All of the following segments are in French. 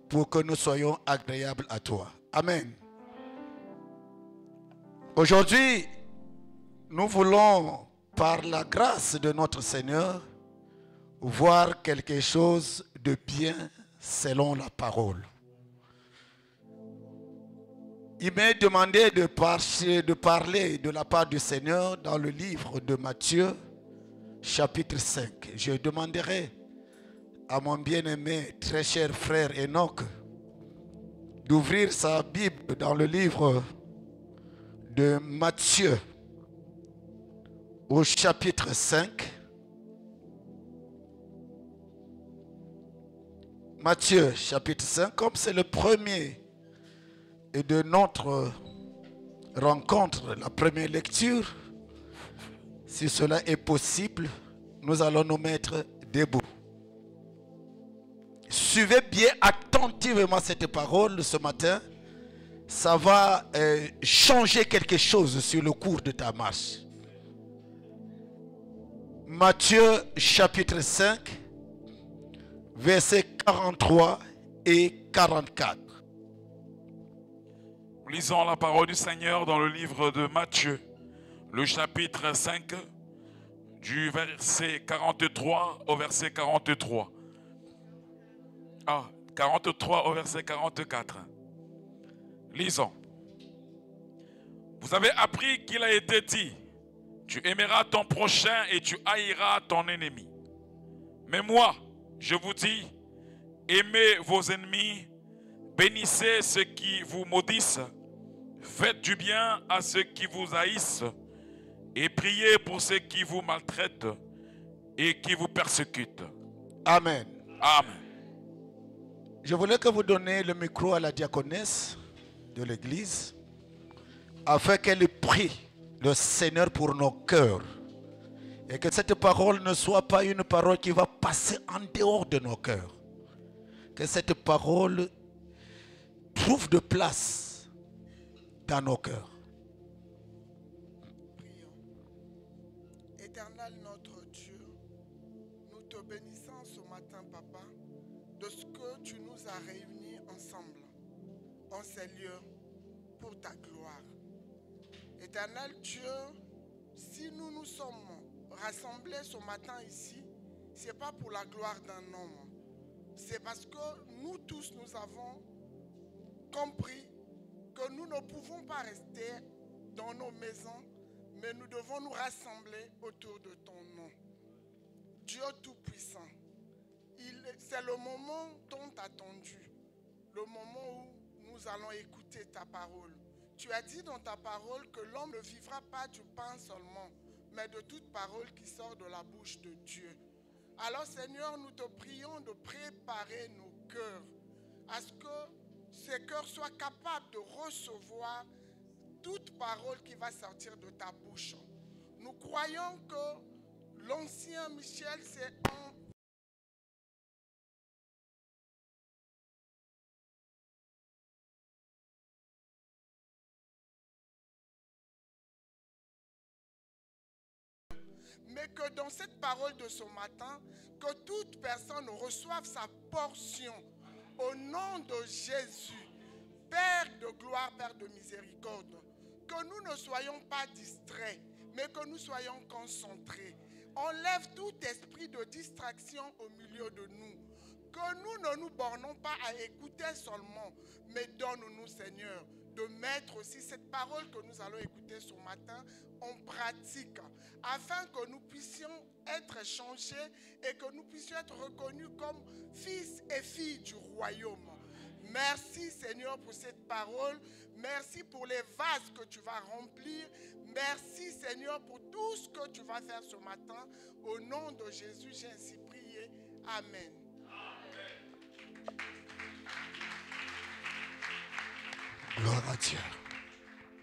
pour que nous soyons agréables à toi. Amen. Aujourd'hui, nous voulons, par la grâce de notre Seigneur, voir quelque chose de bien selon la parole. Il m'est demandé de parler de la part du Seigneur dans le livre de Matthieu, chapitre 5. Je demanderai à mon bien-aimé, très cher frère Enoch, d'ouvrir sa Bible dans le livre de Matthieu, au chapitre 5. Matthieu, chapitre 5, comme c'est le premier de notre rencontre, la première lecture, si cela est possible, nous allons nous mettre debout. Suivez bien attentivement cette parole ce matin. Ça va changer quelque chose sur le cours de ta marche. Matthieu chapitre 5, versets 43 et 44. Lisons la parole du Seigneur dans le livre de Matthieu, le chapitre 5, du verset 43 au verset 43. 43 au verset 44. Lisons. Vous avez appris qu'il a été dit, tu aimeras ton prochain et tu haïras ton ennemi. Mais moi, je vous dis, aimez vos ennemis, bénissez ceux qui vous maudissent, faites du bien à ceux qui vous haïssent et priez pour ceux qui vous maltraitent et qui vous persécutent. Amen. Amen. Je voulais que vous donniez le micro à la diaconesse de l'église afin qu'elle prie le Seigneur pour nos cœurs et que cette parole ne soit pas une parole qui va passer en dehors de nos cœurs. Que cette parole trouve de place dans nos cœurs. Prions. Éternel notre Dieu, nous te bénissons ce matin, Papa, de ce que tu nous as réunis ensemble en ces lieux pour ta gloire. Éternel Dieu, si nous nous sommes rassemblés ce matin ici, ce n'est pas pour la gloire d'un homme. C'est parce que nous tous, nous avons compris que nous ne pouvons pas rester dans nos maisons, mais nous devons nous rassembler autour de ton nom. Dieu Tout-Puissant, c'est le moment tant attendu, le moment où nous allons écouter ta parole. Tu as dit dans ta parole que l'homme ne vivra pas du pain seulement, mais de toute parole qui sort de la bouche de Dieu. Alors Seigneur, nous te prions de préparer nos cœurs à ce que ces cœurs soient capables de recevoir toute parole qui va sortir de ta bouche. Nous croyons que l'ancien Michel s'est mais que dans cette parole de ce matin, que toute personne reçoive sa portion au nom de Jésus, Père de gloire, Père de miséricorde. Que nous ne soyons pas distraits, mais que nous soyons concentrés. Enlève tout esprit de distraction au milieu de nous. Que nous ne nous bornons pas à écouter seulement, mais donne-nous, Seigneur, de mettre aussi cette parole que nous allons écouter ce matin en pratique, afin que nous puissions être changés et que nous puissions être reconnus comme fils et filles du royaume. Merci Seigneur pour cette parole. Merci pour les vases que tu vas remplir. Merci Seigneur pour tout ce que tu vas faire ce matin. Au nom de Jésus, j'ai ainsi prié. Amen. Gloire à Dieu.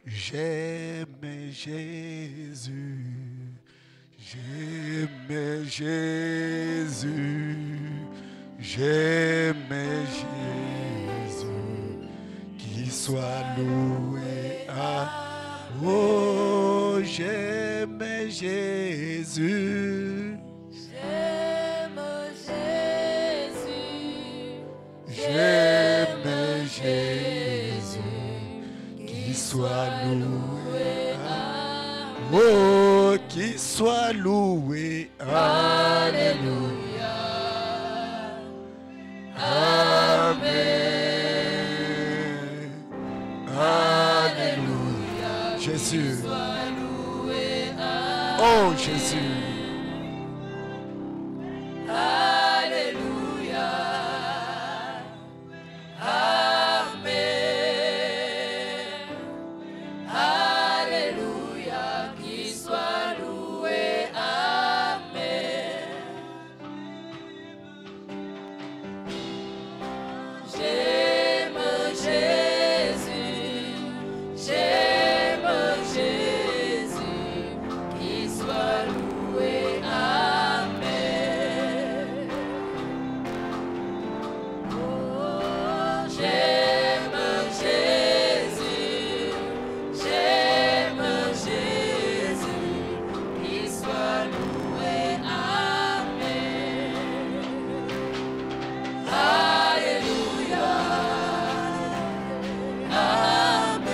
J'aime Jésus. J'aime Jésus. J'aime Jésus. Qu'il soit loué à... Oh, j'aime Jésus. J'aime Jésus. J'aime Jésus, qu'il soit loué. Oh, qu'il soit loué. Alléluia. Amen. Alléluia. Jésus. Oh Jésus. Alléluia. Amen. Alléluia. Qu'il soit loué. Amen. J'aime Jésus. J'aime Jésus. Qu'il soit loué. Amen. Oh, j'aime Jésus. J'aime Jésus. Qu'il soit loué. Amen. Alléluia. Amen.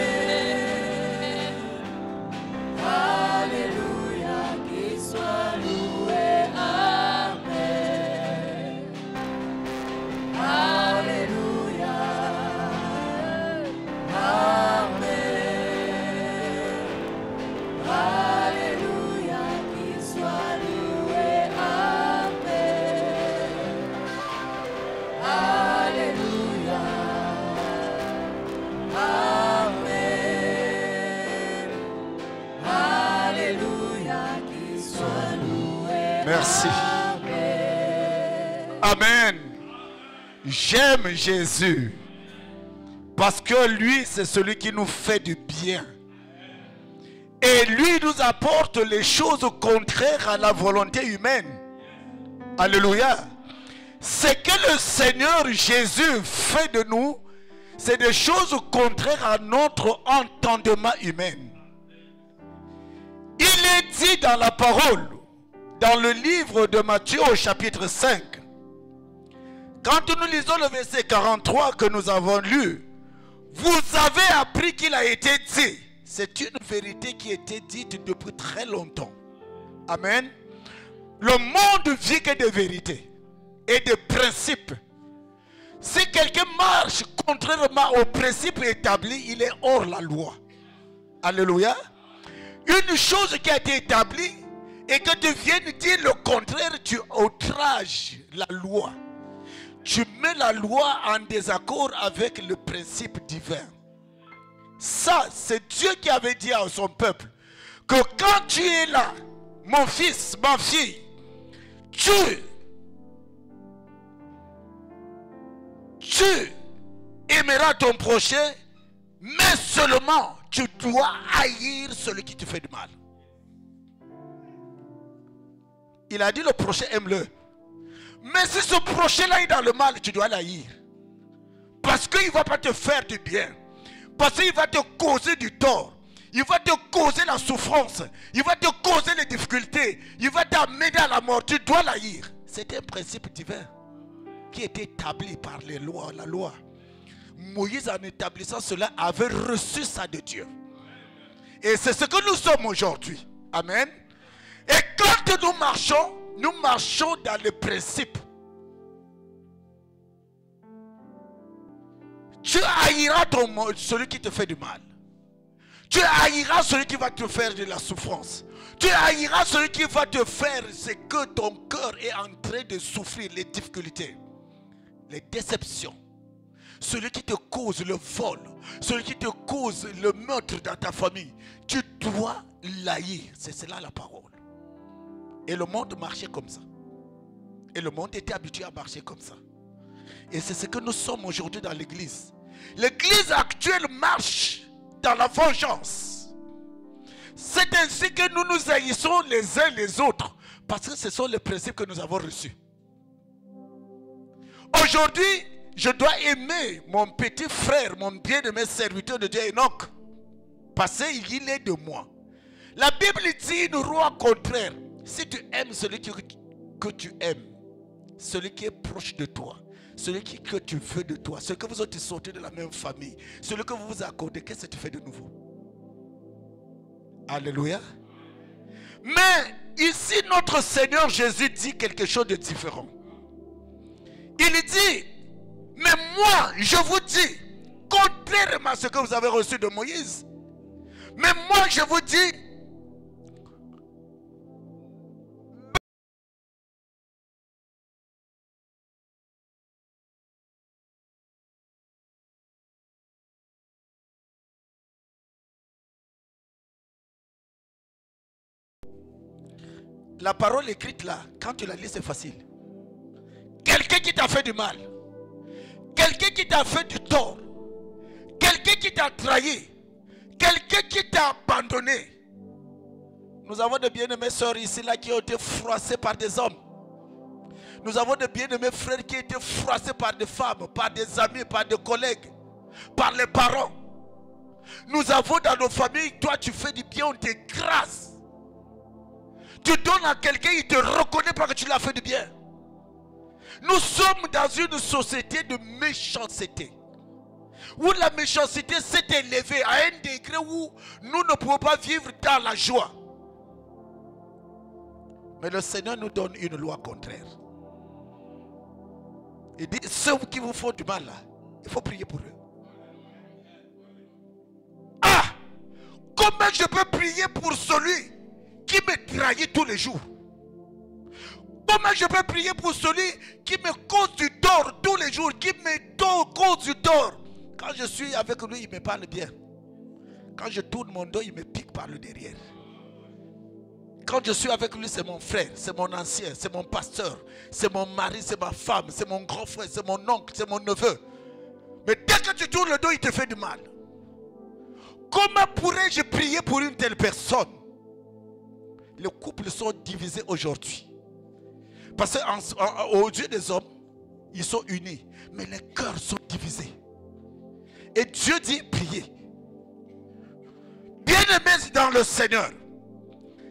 Alléluia, qu'il soit loué. Amen. Alléluia. Amen. Alléluia, qu'il soit loué. Amen. Alléluia. Amen. Alléluia, qu'il soit loué. Merci. Amen. Amen. J'aime Jésus. Parce que lui, c'est celui qui nous fait du bien. Et lui nous apporte les choses contraires à la volonté humaine. Alléluia. Ce que le Seigneur Jésus fait de nous, c'est des choses contraires à notre entendement humain. Il est dit dans la parole, dans le livre de Matthieu au chapitre 5, quand nous lisons le verset 43 que nous avons lu, vous avez appris qu'il a été dit. C'est une vérité qui a été dite depuis très longtemps. Amen. Le monde vit que des vérités et des principes. Si quelqu'un marche contrairement aux principes établis, il est hors la loi. Alléluia. Une chose qui a été établie et que tu viennes dire le contraire, tu outrages la loi. Tu mets la loi en désaccord avec le principe divin. Ça, c'est Dieu qui avait dit à son peuple que quand tu es là, mon fils, ma fille, tu aimeras ton prochain, mais seulement tu dois haïr celui qui te fait du mal. Il a dit le prochain aime-le. Mais si ce prochain-là est dans le mal, tu dois l'haïr. Parce qu'il ne va pas te faire du bien. Parce qu'il va te causer du tort. Il va te causer la souffrance. Il va te causer les difficultés. Il va t'amener à la mort. Tu dois l'haïr. C'est un principe divin qui est établi par les lois, la loi. Moïse, en établissant cela, avait reçu ça de Dieu. Et c'est ce que nous sommes aujourd'hui. Amen. Et quand nous marchons dans le principe. Tu haïras celui qui te fait du mal. Tu haïras celui qui va te faire de la souffrance. Tu haïras celui qui va te faire ce que ton cœur est en train de souffrir, les difficultés, les déceptions. Celui qui te cause le vol, celui qui te cause le meurtre dans ta famille. Tu dois l'haïr. C'est cela la parole. Et le monde marchait comme ça. Et le monde était habitué à marcher comme ça. Et c'est ce que nous sommes aujourd'hui dans l'église. L'église actuelle marche dans la vengeance. C'est ainsi que nous nous haïssons les uns les autres. Parce que ce sont les principes que nous avons reçus. Aujourd'hui, je dois aimer mon petit frère, mon bien-aimé serviteur de Dieu Enoch. Parce qu'il est de moi. La Bible dit une loi contraire. Si tu aimes celui que tu aimes, celui qui est proche de toi, celui que tu veux de toi, celui que vous êtes sortis de la même famille, celui que vous vous accordez, qu'est-ce que tu fais de nouveau? Alléluia. Mais ici, notre Seigneur Jésus dit quelque chose de différent. Il dit, mais moi, je vous dis, contrairement à ce que vous avez reçu de Moïse, mais moi, je vous dis, la parole écrite là, quand tu la lis, c'est facile. Quelqu'un qui t'a fait du mal, quelqu'un qui t'a fait du tort, quelqu'un qui t'a trahi, quelqu'un qui t'a abandonné. Nous avons de bien-aimés sœurs ici là qui ont été froissés par des hommes. Nous avons de bien-aimés frères qui ont été froissés par des femmes, par des amis, par des collègues, par les parents. Nous avons dans nos familles, toi tu fais du bien, on t'écrase. Tu donnes à quelqu'un, il ne te reconnaît pas que tu l'as fait du bien. Nous sommes dans une société de méchanceté, où la méchanceté s'est élevée à un degré où nous ne pouvons pas vivre dans la joie. Mais le Seigneur nous donne une loi contraire. Il dit, ceux qui vous font du mal là, il faut prier pour eux. Ah! Comment je peux prier pour celui qui me trahit tous les jours? Comment je peux prier pour celui qui me cause du tort tous les jours, qui me cause du tort? Quand je suis avec lui, il me parle bien. Quand je tourne mon dos, il me pique par le derrière. Quand je suis avec lui, c'est mon frère, c'est mon ancien, c'est mon pasteur, c'est mon mari, c'est ma femme, c'est mon grand frère, c'est mon oncle, c'est mon neveu. Mais dès que tu tournes le dos, il te fait du mal. Comment pourrais-je prier pour une telle personne? Les couples sont divisés aujourd'hui. Parce qu'aux yeux des hommes, ils sont unis. Mais les cœurs sont divisés. Et Dieu dit, priez. Bien-aimés dans le Seigneur,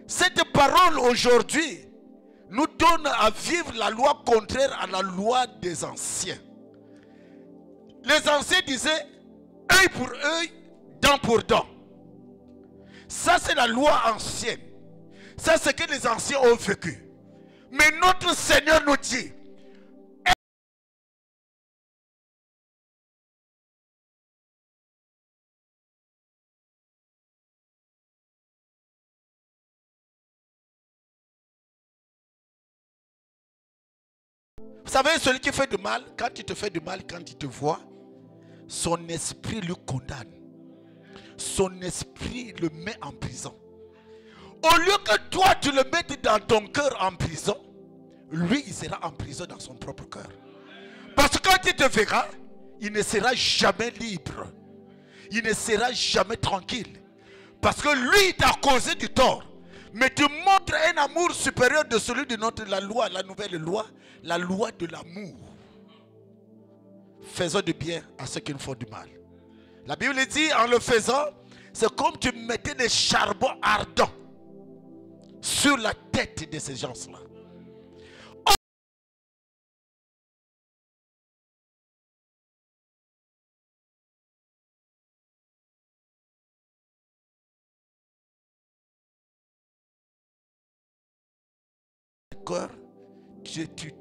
cette parole aujourd'hui nous donne à vivre la loi contraire à la loi des anciens. Les anciens disaient, œil pour œil, dent pour dent. Ça c'est la loi ancienne. Ça c'est ce que les anciens ont vécu. Mais notre Seigneur nous dit, vous savez, celui qui fait du mal, quand il te fait du mal, quand il te voit, son esprit le condamne. Son esprit le met en prison. Au lieu que toi tu le mettes dans ton cœur en prison, lui il sera en prison dans son propre cœur. Parce que quand il te verra, il ne sera jamais libre. Il ne sera jamais tranquille. Parce que lui il t'a causé du tort. Mais tu montres un amour supérieur de celui de la loi, la nouvelle loi, la loi de l'amour. Faisons du bien à ceux qui nous font du mal. La Bible dit, en le faisant, c'est comme tu mettais des charbons ardents sur la tête de ces gens-là.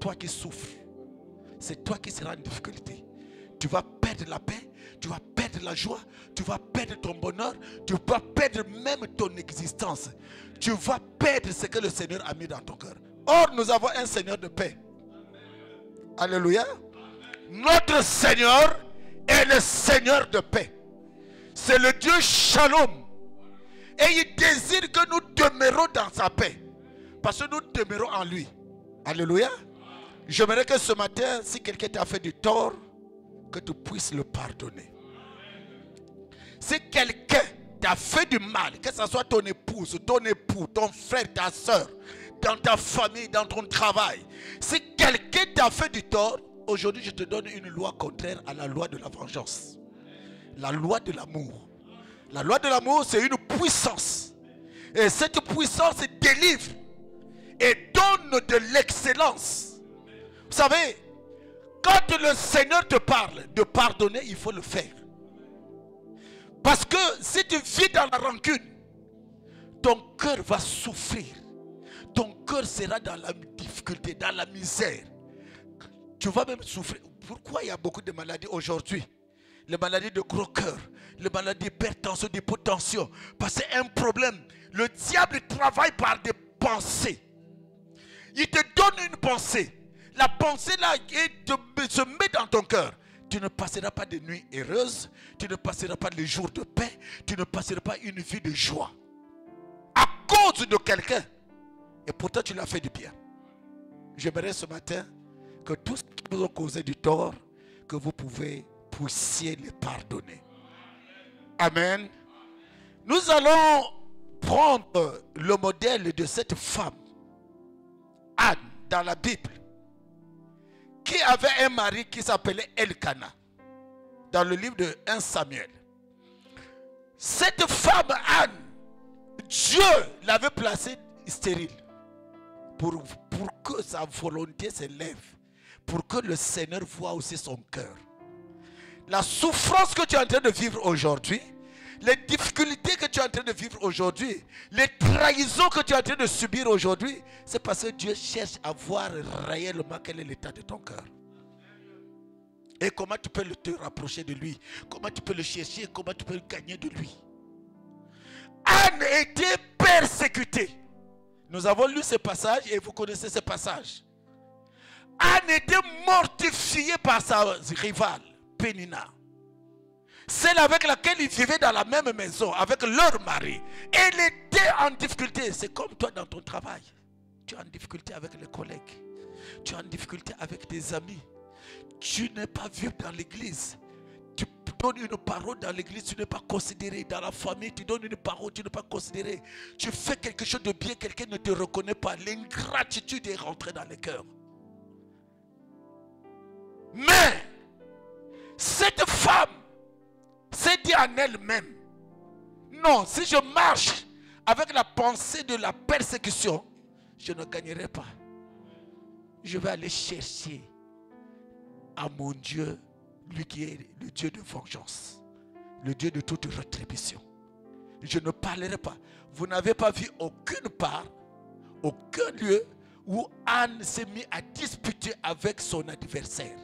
Toi qui souffres, c'est toi qui seras en difficulté. Tu vas perdre la paix, tu vas perdre la joie, tu vas perdre ton bonheur, tu vas perdre même ton existence. Tu vas perdre ce que le Seigneur a mis dans ton cœur. Or, nous avons un Seigneur de paix. Alléluia. Notre Seigneur est le Seigneur de paix. C'est le Dieu Shalom. Et il désire que nous demeurons dans sa paix. Parce que nous demeurons en lui. Alléluia. J'aimerais que ce matin, si quelqu'un t'a fait du tort, que tu puisses le pardonner. Si quelqu'un t'a fait du mal, que ce soit ton épouse, ton époux, ton frère, ta soeur, dans ta famille, dans ton travail, si quelqu'un t'a fait du tort, aujourd'hui je te donne une loi contraire à la loi de la vengeance. La loi de l'amour. La loi de l'amour, c'est une puissance. Et cette puissance délivre et donne de l'excellence. Vous savez, Quand le Seigneur te parle de pardonner, il faut le faire. Parce que si tu vis dans la rancune, ton cœur va souffrir. Ton cœur sera dans la difficulté, dans la misère. Tu vas même souffrir. Pourquoi il y a beaucoup de maladies aujourd'hui? Les maladies de gros cœur, les maladies d'hypertension, d'hypotension. Parce que c'est un problème. Le diable travaille par des pensées. Il te donne une pensée. La pensée là, se met dans ton cœur. Tu ne passeras pas de nuits heureuses. Tu ne passeras pas de jours de paix. Tu ne passeras pas une vie de joie. À cause de quelqu'un. Et pourtant tu l'as fait du bien. J'aimerais ce matin que tous ceux qui vous ont causé du tort, que vous puissiez les pardonner. Amen. Nous allons prendre le modèle de cette femme, Anne, dans la Bible, qui avait un mari qui s'appelait Elkana, dans le livre de 1 Samuel. Cette femme, Anne, Dieu l'avait placée stérile pour que sa volonté s'élève, pour que le Seigneur voie aussi son cœur. La souffrance que tu es en train de vivre aujourd'hui, les difficultés que tu es en train de vivre aujourd'hui, les trahisons que tu es en train de subir aujourd'hui, c'est parce que Dieu cherche à voir réellement quel est l'état de ton cœur. Et comment tu peux te rapprocher de lui, comment tu peux le chercher, comment tu peux le gagner de lui. Anne était persécutée. Nous avons lu ce passage et vous connaissez ce passage. Anne était mortifiée par sa rivale, Pénina. Celle avec laquelle ils vivaient dans la même maison, avec leur mari. Elle était en difficulté. C'est comme toi dans ton travail. Tu es en difficulté avec les collègues. Tu es en difficulté avec tes amis. Tu n'es pas vu dans l'église. Tu donnes une parole dans l'église, tu n'es pas considéré. Dans la famille, tu donnes une parole, tu n'es pas considéré. Tu fais quelque chose de bien, quelqu'un ne te reconnaît pas. L'ingratitude est rentrée dans les cœurs. Mais, cette femme s'est dit en elle-même, non, si je marche avec la pensée de la persécution, je ne gagnerai pas. Je vais aller chercher à mon Dieu, lui qui est le Dieu de vengeance, le Dieu de toute rétribution. Je ne parlerai pas. Vous n'avez pas vu aucune part, aucun lieu où Anne s'est mise à disputer avec son adversaire.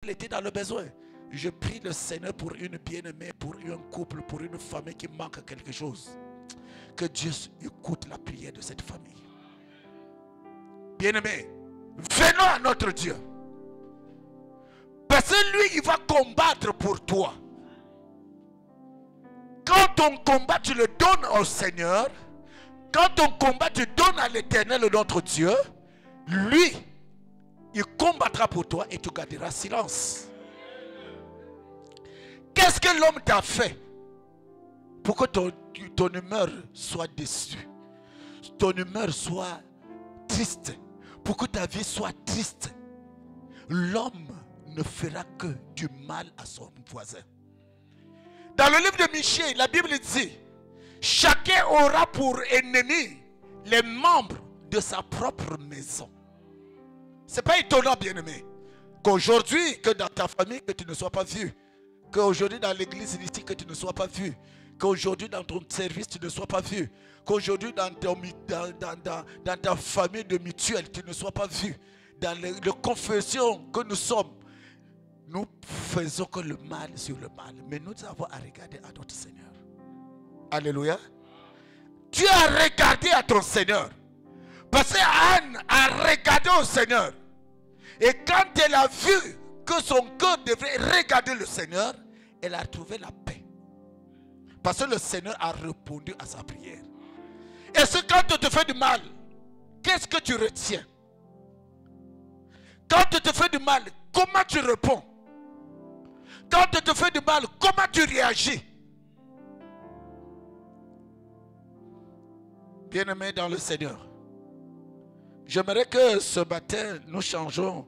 Elle était dans le besoin. Je prie le Seigneur pour une bien-aimée, pour un couple, pour une famille qui manque quelque chose. Que Dieu écoute la prière de cette famille. Bien-aimé, venons à notre Dieu. Parce que lui, il va combattre pour toi. Quand ton combat, tu le donnes au Seigneur. Quand ton combat, tu donnes à l'Éternel, notre Dieu. Lui, il combattra pour toi et tu garderas silence. Qu'est-ce que l'homme t'a fait pour que ton humeur soit déçue, ton humeur soit triste, pour que ta vie soit triste? L'homme ne fera que du mal à son voisin. Dans le livre de Michée, la Bible dit, chacun aura pour ennemi les membres de sa propre maison. Ce n'est pas étonnant, bien-aimé, qu'aujourd'hui, que dans ta famille, que tu ne sois pas vu. Qu'aujourd'hui, dans l'église ici, que tu ne sois pas vu. Qu'aujourd'hui, dans ton service, tu ne sois pas vu. Qu'aujourd'hui, dans ta famille de mutuelle, tu ne sois pas vu. Dans les confessions que nous sommes, nous faisons que le mal sur le mal. Mais nous avons à regarder à notre Seigneur. Alléluia. Tu as regardé à ton Seigneur. Parce qu'Anne a regardé au Seigneur. Et quand elle a vu que son cœur devait regarder le Seigneur, elle a trouvé la paix. Parce que le Seigneur a répondu à sa prière. Et ce quand tu te fais du mal, qu'est-ce que tu retiens? Quand tu te fais du mal, comment tu réponds? Quand tu te fais du mal, comment tu réagis? Bien-aimés dans le Seigneur, j'aimerais que ce matin, nous changeons.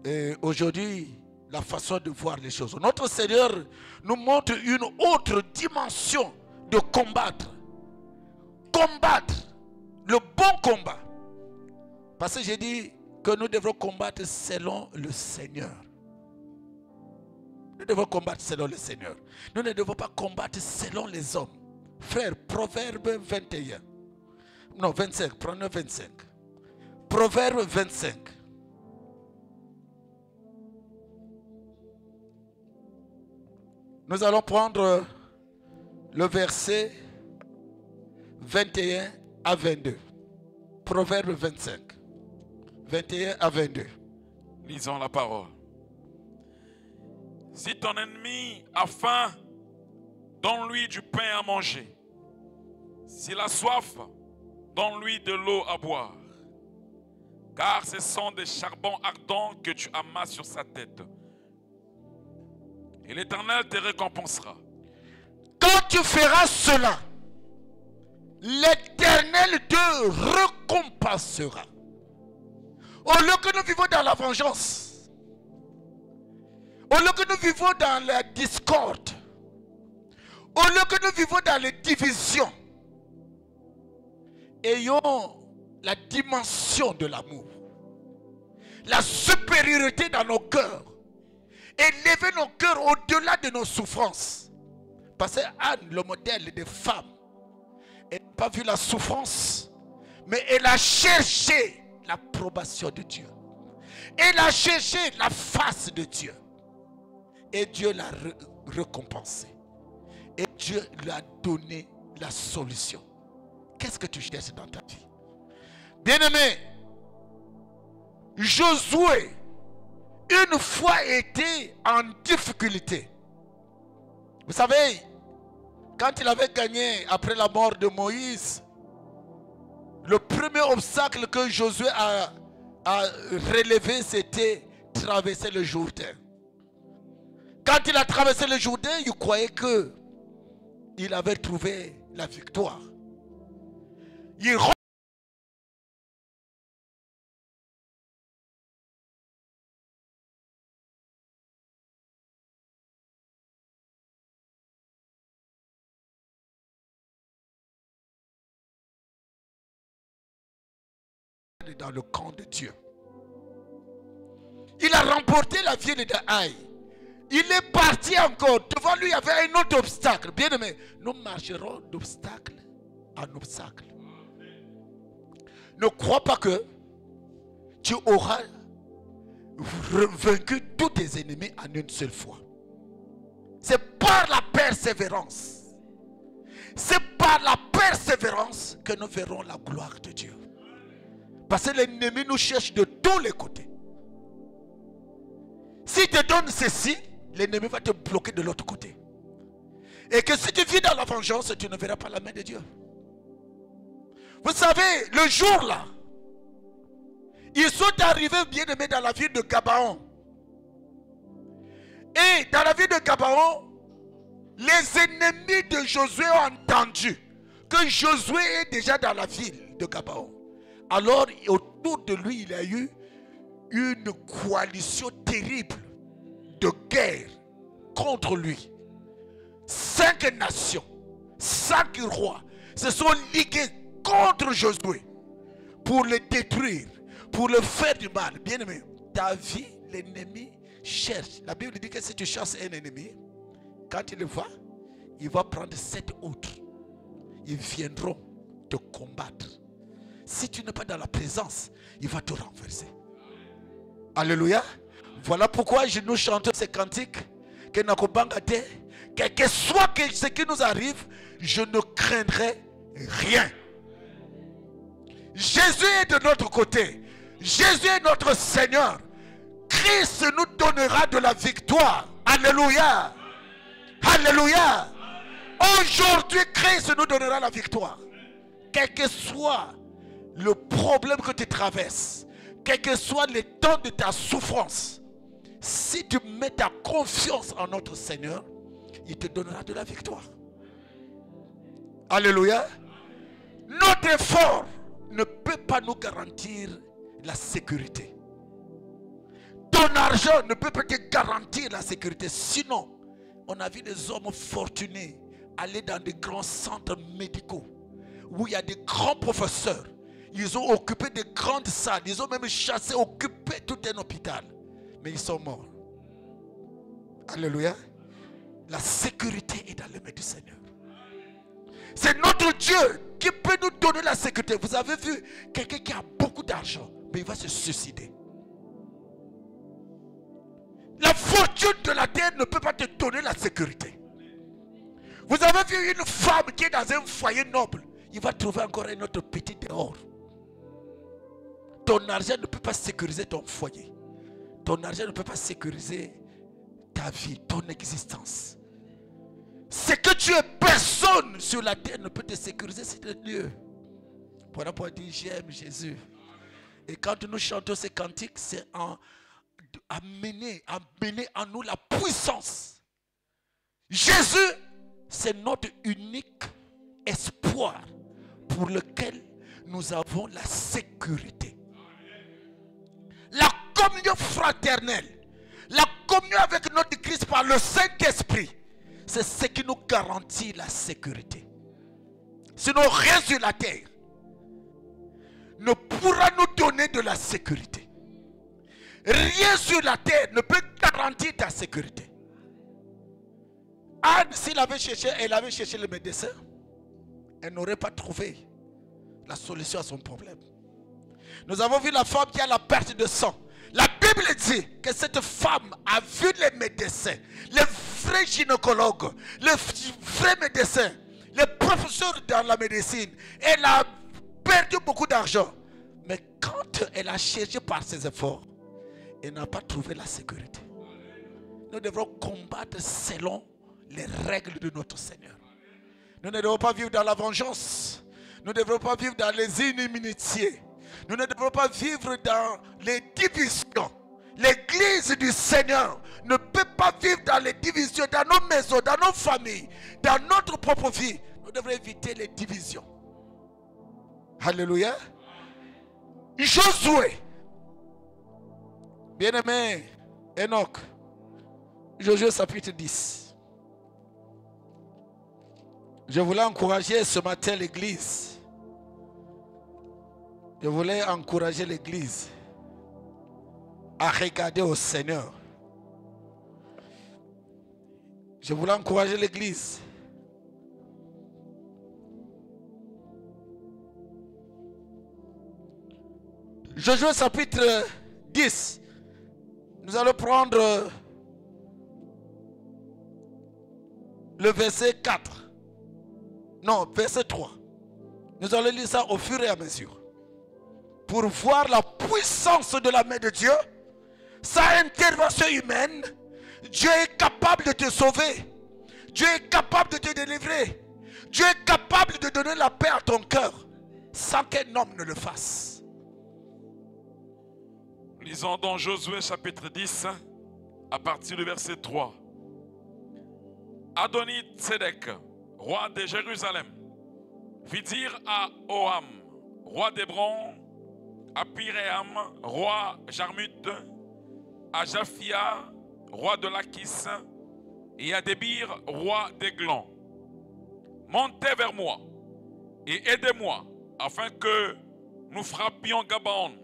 Et aujourd'hui, la façon de voir les choses. Notre Seigneur nous montre une autre dimension de combattre. Combattre le bon combat. Parce que j'ai dit que nous devons combattre selon le Seigneur. Nous devons combattre selon le Seigneur. Nous ne devons pas combattre selon les hommes. Frère, Proverbe 21. Non, 25. Prenez 25. Proverbe 25. Nous allons prendre le verset 21 à 22. Proverbe 25. 21 à 22. Lisons la parole. Si ton ennemi a faim, donne-lui du pain à manger. S'il a soif, donne-lui de l'eau à boire. Car ce sont des charbons ardents que tu amasses sur sa tête. Et l'Éternel te récompensera. Quand tu feras cela, l'Éternel te récompensera. Au lieu que nous vivons dans la vengeance, au lieu que nous vivons dans la discorde, au lieu que nous vivons dans les divisions, ayons la dimension de l'amour, la supériorité dans nos cœurs, et lever nos cœurs au-delà de nos souffrances. Parce que Anne, le modèle des femmes, elle n'a pas vu la souffrance, mais elle a cherché l'approbation de Dieu. Elle a cherché la face de Dieu. Et Dieu l'a récompensé. Et Dieu lui a donné la solution. Qu'est-ce que tu cherches dans ta vie? Bien-aimé, Josué, une fois était en difficulté. Vous savez, quand il avait gagné après la mort de Moïse, le premier obstacle que Josué a relevé, c'était traverser le Jourdain. Quand il a traversé le Jourdain, il croyait qu'il avait trouvé la victoire. Il dans le camp de Dieu. Il a remporté la ville de Haï. Il est parti encore. Devant lui, il y avait un autre obstacle. Bien aimé, nous marcherons d'obstacle en obstacle. Ne crois pas que tu auras vaincu tous tes ennemis en une seule fois. C'est par la persévérance. C'est par la persévérance que nous verrons la gloire de Dieu. Parce que l'ennemi nous cherche de tous les côtés. S'il te donne ceci, l'ennemi va te bloquer de l'autre côté. Et que si tu vis dans la vengeance, tu ne verras pas la main de Dieu. Vous savez, le jour là, ils sont arrivés bien aimés dans la ville de Gabaon. Et dans la ville de Gabaon, les ennemis de Josué ont entendu que Josué est déjà dans la ville de Gabaon. Alors, autour de lui, il y a eu une coalition terrible de guerre contre lui. 5 nations, 5 rois se sont ligués contre Josué pour le détruire, pour le faire du mal. Bien aimé, ta vie, l'ennemi cherche. La Bible dit que si tu chasses un ennemi, quand il le voit, il va prendre 7 autres. Ils viendront te combattre. Si tu n'es pas dans la présence, il va te renverser. Alléluia. Voilà pourquoi nous chantons ces cantiques. Que quel que soit ce qui nous arrive, je ne craindrai rien. Jésus est de notre côté. Jésus est notre Seigneur. Christ nous donnera de la victoire. Alléluia. Alléluia. Aujourd'hui, Christ nous donnera la victoire. Quel que soit le problème que tu traverses, quel que soit le temps de ta souffrance, si tu mets ta confiance en notre Seigneur, il te donnera de la victoire. Alléluia. Notre effort ne peut pas nous garantir la sécurité. Ton Ton argent ne peut pas te garantir la sécurité. Sinon, on a vu des hommes fortunés aller dans des grands centres médicaux où il y a des grands professeurs. Ils ont occupé de grandes salles. Ils ont même chassé, occupé tout un hôpital. Mais ils sont morts. Alléluia. La sécurité est dans les mains du Seigneur. C'est notre Dieu qui peut nous donner la sécurité. Vous avez vu quelqu'un qui a beaucoup d'argent, mais il va se suicider. La fortune de la terre ne peut pas te donner la sécurité. Vous avez vu une femme qui est dans un foyer noble, il va trouver encore un autre petit dehors. Ton argent ne peut pas sécuriser ton foyer. Ton argent ne peut pas sécuriser ta vie, ton existence. C'est que tu es personne sur la terre ne peut te sécuriser, c'est le Dieu. Voilà pourquoi on dit j'aime Jésus. Et quand nous chantons ces cantiques, c'est amener en nous la puissance. Jésus, c'est notre unique espoir pour lequel nous avons la sécurité. La communion fraternelle, la communion avec notre Christ par le Saint-Esprit, c'est ce qui nous garantit la sécurité. Sinon, rien sur la terre ne pourra nous donner de la sécurité. Rien sur la terre ne peut garantir ta sécurité. Anne, s'il avait cherché, elle avait cherché le médecin, elle n'aurait pas trouvé la solution à son problème. Nous avons vu la femme qui a la perte de sang. La Bible dit que cette femme a vu les médecins, les vrais gynécologues, les vrais médecins, les professeurs dans la médecine. Elle a perdu beaucoup d'argent. Mais quand elle a cherché par ses efforts, elle n'a pas trouvé la sécurité. Nous devrons combattre selon les règles de notre Seigneur. Nous ne devons pas vivre dans la vengeance. Nous ne devons pas vivre dans les inimitiés. Nous ne devons pas vivre dans les divisions. L'église du Seigneur ne peut pas vivre dans les divisions, dans nos maisons, dans nos familles, dans notre propre vie. Nous devons éviter les divisions. Alléluia. Josué. Bien-aimé Enoch. Josué chapitre 10. Je voulais encourager ce matin l'église. Je voulais encourager l'église à regarder au Seigneur. Je voulais encourager l'église Josué chapitre 10. Nous allons prendre le verset 4. Non, verset 3. Nous allons lire ça au fur et à mesure. Pour voir la puissance de la main de Dieu, sa intervention humaine, Dieu est capable de te sauver. Dieu est capable de te délivrer. Dieu est capable de donner la paix à ton cœur sans qu'un homme ne le fasse. Lisons dans Josué chapitre 10 à partir du verset 3. Adoni-Tzedek, roi de Jérusalem, fit dire à Oham, roi d'Hébron, à Piréam, roi Jarmut, à Japhia, roi de Lachis, et à Débir, roi d'Eglon. Montez vers moi et aidez-moi afin que nous frappions Gabaon,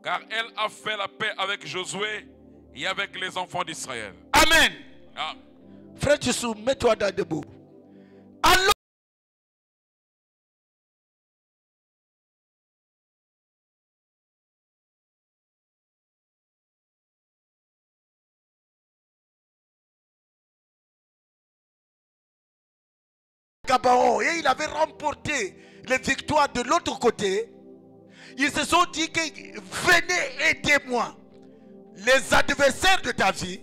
car elle a fait la paix avec Josué et avec les enfants d'Israël. Amen. Ah. Frère Tissou, mets-toi dans debout. Alors, Gabaon, et il avait remporté les victoires de l'autre côté. Ils se sont dit que venez aider-moi. Les adversaires de ta vie,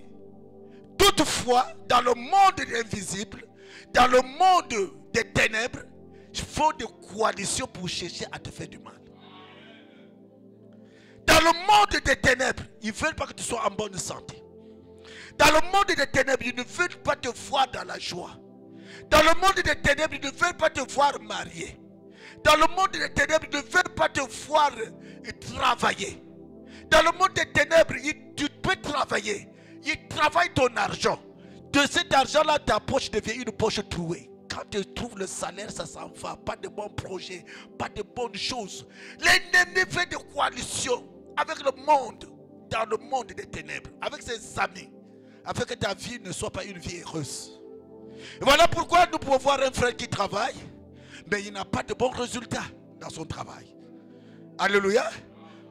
toutefois, dans le monde de l'invisible, dans le monde des ténèbres, il faut des coalitions pour chercher à te faire du mal. Dans le monde des ténèbres, ils ne veulent pas que tu sois en bonne santé. Dans le monde des ténèbres, ils ne veulent pas te voir dans la joie. Dans le monde des ténèbres, ils ne veulent pas te voir marié. Dans le monde des ténèbres, ils ne veulent pas te voir travailler. Dans le monde des ténèbres, tu peux travailler. Il travaille ton argent. De cet argent-là, ta poche devient une poche trouée. Quand tu trouves le salaire, ça s'en va. Pas de bons projets, pas de bonnes choses. L'ennemi fait des coalitions avec le monde, dans le monde des ténèbres, avec ses amis, afin que ta vie ne soit pas une vie heureuse. Et voilà pourquoi nous pouvons voir un frère qui travaille, mais il n'a pas de bons résultats dans son travail. Alléluia.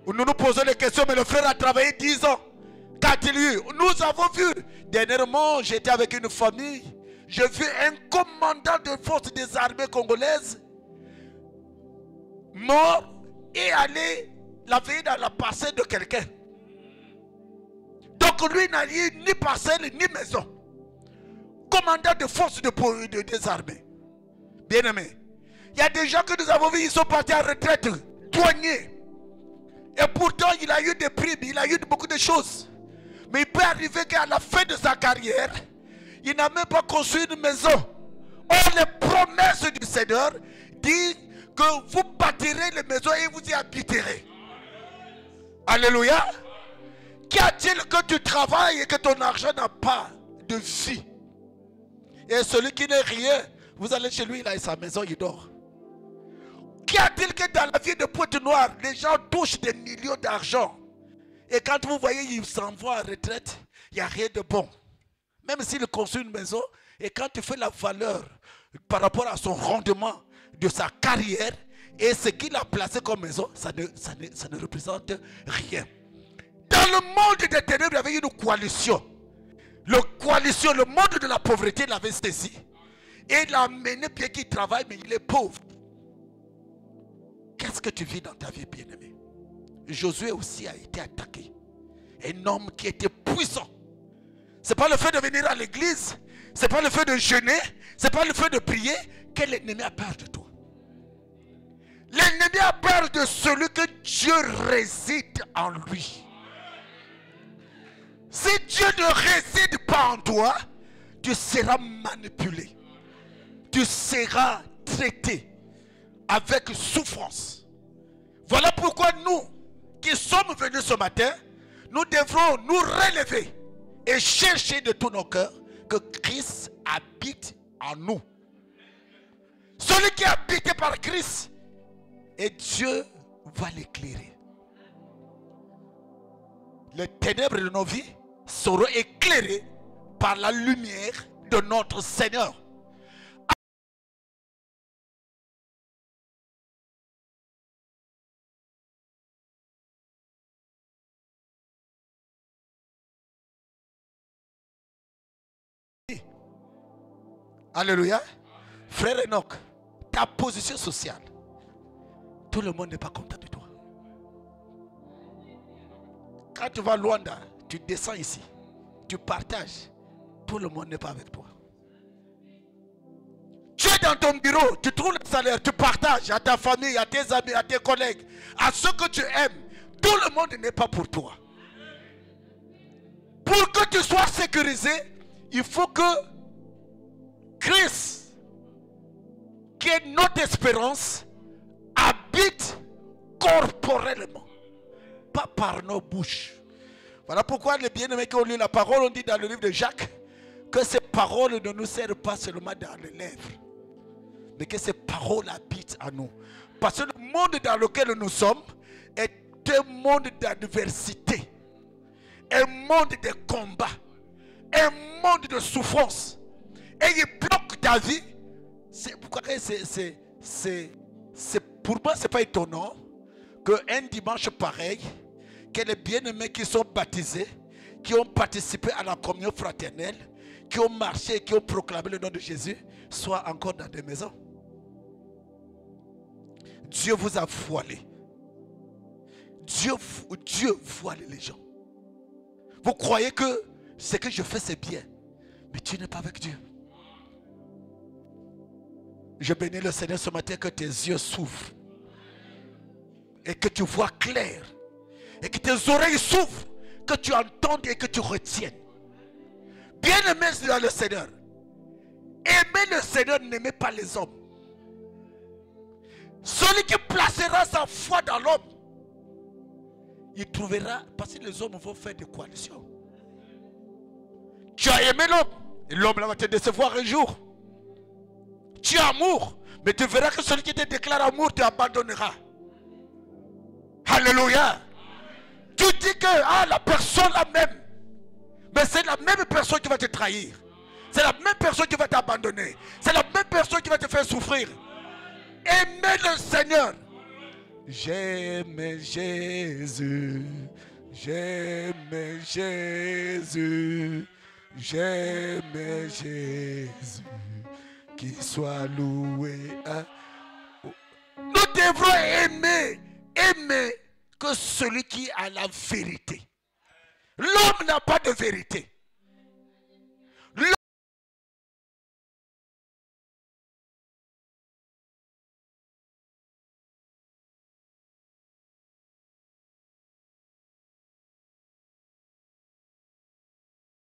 Nous nous posons les questions, mais le frère a travaillé 10 ans. Qu'a-t-il eu? Nous avons vu. Dernièrement, j'étais avec une famille. J'ai vu un commandant de force des armées congolaises mort et aller la veiller dans la parcelle de quelqu'un. Donc lui n'a eu ni parcelle ni maison. Commandant de force des armées. Bien aimé. Il y a des gens que nous avons vus, ils sont partis en retraite, douaniers. Et pourtant, il a eu des primes, il a eu beaucoup de choses. Mais il peut arriver qu'à la fin de sa carrière, il n'a même pas construit une maison. Or, les promesses du Seigneur disent que vous bâtirez les maisons et vous y habiterez. Alléluia. Qu'y a-t-il que tu travailles et que ton argent n'a pas de vie? Et celui qui n'est rien, vous allez chez lui, il a sa maison, il dort. Qu'y a-t-il que dans la vie de Pointe-Noire, les gens touchent des millions d'argent? Et quand vous voyez, ils s'en vont en retraite, il n'y a rien de bon. Même s'il construit une maison, et quand tu fais la valeur par rapport à son rendement de sa carrière et ce qu'il a placé comme maison, ça ne représente rien. Dans le monde des ténèbres, il y avait une coalition. Le monde de la pauvreté l'avait saisi. Et il a amené bien qu'il travaille, mais il est pauvre. Qu'est-ce que tu vis dans ta vie, bien-aimé? Josué aussi a été attaqué. Un homme qui était puissant. Ce n'est pas le fait de venir à l'église, ce n'est pas le fait de jeûner, ce n'est pas le fait de prier que l'ennemi a peur de toi. L'ennemi a peur de celui que Dieu réside en lui. Si Dieu ne réside pas en toi, tu seras manipulé. Tu seras traité avec souffrance. Voilà pourquoi nous, qui sommes venus ce matin, nous devrons nous relever et chercher de tout nos cœurs que Christ habite en nous. Celui qui est habité par Christ, et Dieu va l'éclairer. Les ténèbres de nos vies seront éclairées par la lumière de notre Seigneur. Alléluia. Frère Enoch, ta position sociale, tout le monde n'est pas content de toi. Quand tu vas à Luanda, tu descends ici, tu partages, tout le monde n'est pas avec toi. Tu es dans ton bureau, tu trouves le salaire, tu partages à ta famille, à tes amis, à tes collègues, à ceux que tu aimes. Tout le monde n'est pas pour toi. Pour que tu sois sécurisé, il faut que Christ, qui est notre espérance, habite corporellement, pas par nos bouches. Voilà pourquoi les bien-aimés qui ont lu la parole, on dit dans le livre de Jacques que ces paroles ne nous servent pas seulement dans les lèvres, mais que ces paroles habitent en nous. Parce que le monde dans lequel nous sommes est un monde d'adversité, un monde de combat, un monde de souffrance. Et il bloque ta vie. Pour moi, ce n'est pas étonnant qu'un dimanche pareil, que les bien-aimés qui sont baptisés, qui ont participé à la communion fraternelle, qui ont marché, qui ont proclamé le nom de Jésus, soient encore dans des maisons. Dieu vous a voilé. Dieu voile les gens. Vous croyez que ce que je fais c'est bien, mais tu n'es pas avec Dieu. Je bénis le Seigneur ce matin que tes yeux s'ouvrent et que tu vois clair et que tes oreilles s'ouvrent, que tu entendes et que tu retiennes. Bien-aimé dans le Seigneur, aimez le Seigneur, n'aimez pas les hommes. Celui qui placera sa foi dans l'homme, il trouvera, parce que les hommes vont faire des coalitions. Tu as aimé l'homme, et l'homme là va te décevoir un jour. Tu as amour, mais tu verras que celui qui te déclare amour te abandonnera. Alléluia. Tu dis que la personne la même, mais c'est la même personne qui va te trahir. C'est la même personne qui va t'abandonner. C'est la même personne qui va te faire souffrir. Aimez le Seigneur. J'aime Jésus. J'aime Jésus. J'aime Jésus. Qu'il soit loué. Nous devrons aimer que celui qui a la vérité. L'homme n'a pas de vérité.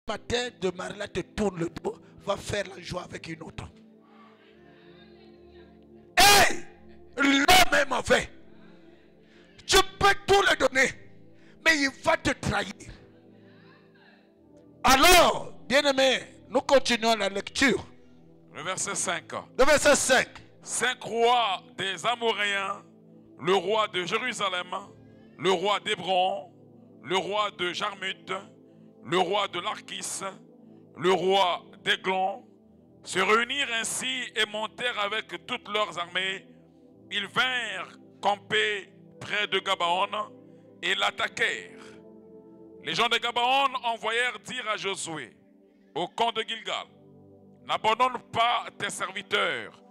Matin de Marie-là te tourne le dos, va faire la joie avec une autre. Hey, l'homme est mauvais. Tu peux tout le donner, mais il va te trahir. Alors, bien-aimés, nous continuons la lecture. Le verset 5. Le verset 5. 5 rois des Amoréens, le roi de Jérusalem, le roi d'Hébron, le roi de Jarmuth, le roi de Larkis, le roi d'Aiglon, se réunirent ainsi et montèrent avec toutes leurs armées. Ils vinrent camper près de Gabaon et l'attaquèrent. Les gens de Gabaon envoyèrent dire à Josué, au camp de Gilgal, n'abandonne pas tes serviteurs,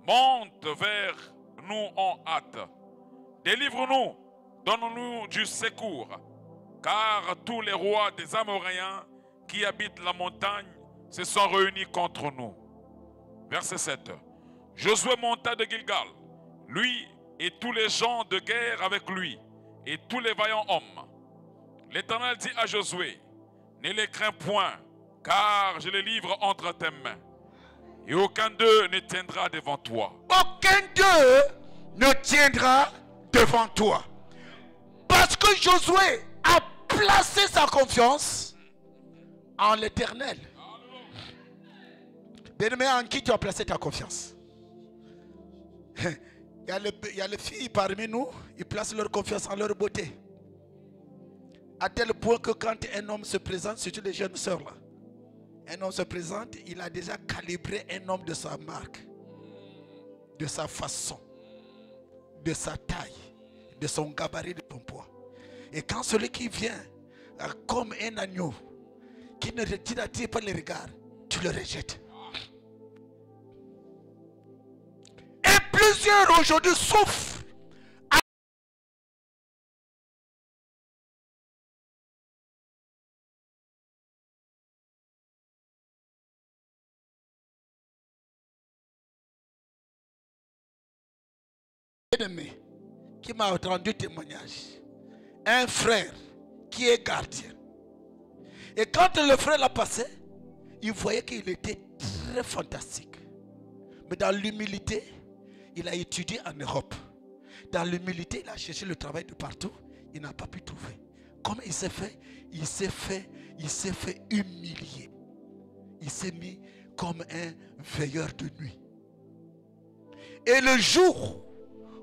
monte vers nous en hâte. Délivre-nous, donne-nous du secours, car tous les rois des Amoréens qui habitent la montagne se sont réunis contre nous. Verset 7. Josué monta de Gilgal, lui et tous les gens de guerre avec lui, et tous les vaillants hommes. L'Éternel dit à Josué, ne les crains point, car je les livre entre tes mains, et aucun d'eux ne tiendra devant toi. Aucun d'eux ne tiendra devant toi. Parce que Josué a placé sa confiance en l'Éternel. Bien-aimé, en qui tu as placé ta confiance? Il y a les filles parmi nous, ils placent leur confiance en leur beauté. À tel point que quand un homme se présente, surtout les jeunes sœurs là, un homme se présente, il a déjà calibré un homme de sa marque, de sa façon, de sa taille, de son gabarit, de son poids. Et quand celui qui vient comme un agneau, qui ne t'attire pas les regards, tu le rejettes. Et plusieurs aujourd'hui souffrent. Ennemi qui m'a rendu témoignage, un frère qui est gardien, et quand le frère l'a passé, il voyait qu'il était très fantastique, mais dans l'humilité il a étudié en Europe, dans l'humilité il a cherché le travail de partout, il n'a pas pu trouver. Comment il s'est fait? Il s'est fait humilier, il s'est mis comme un veilleur de nuit, et le jour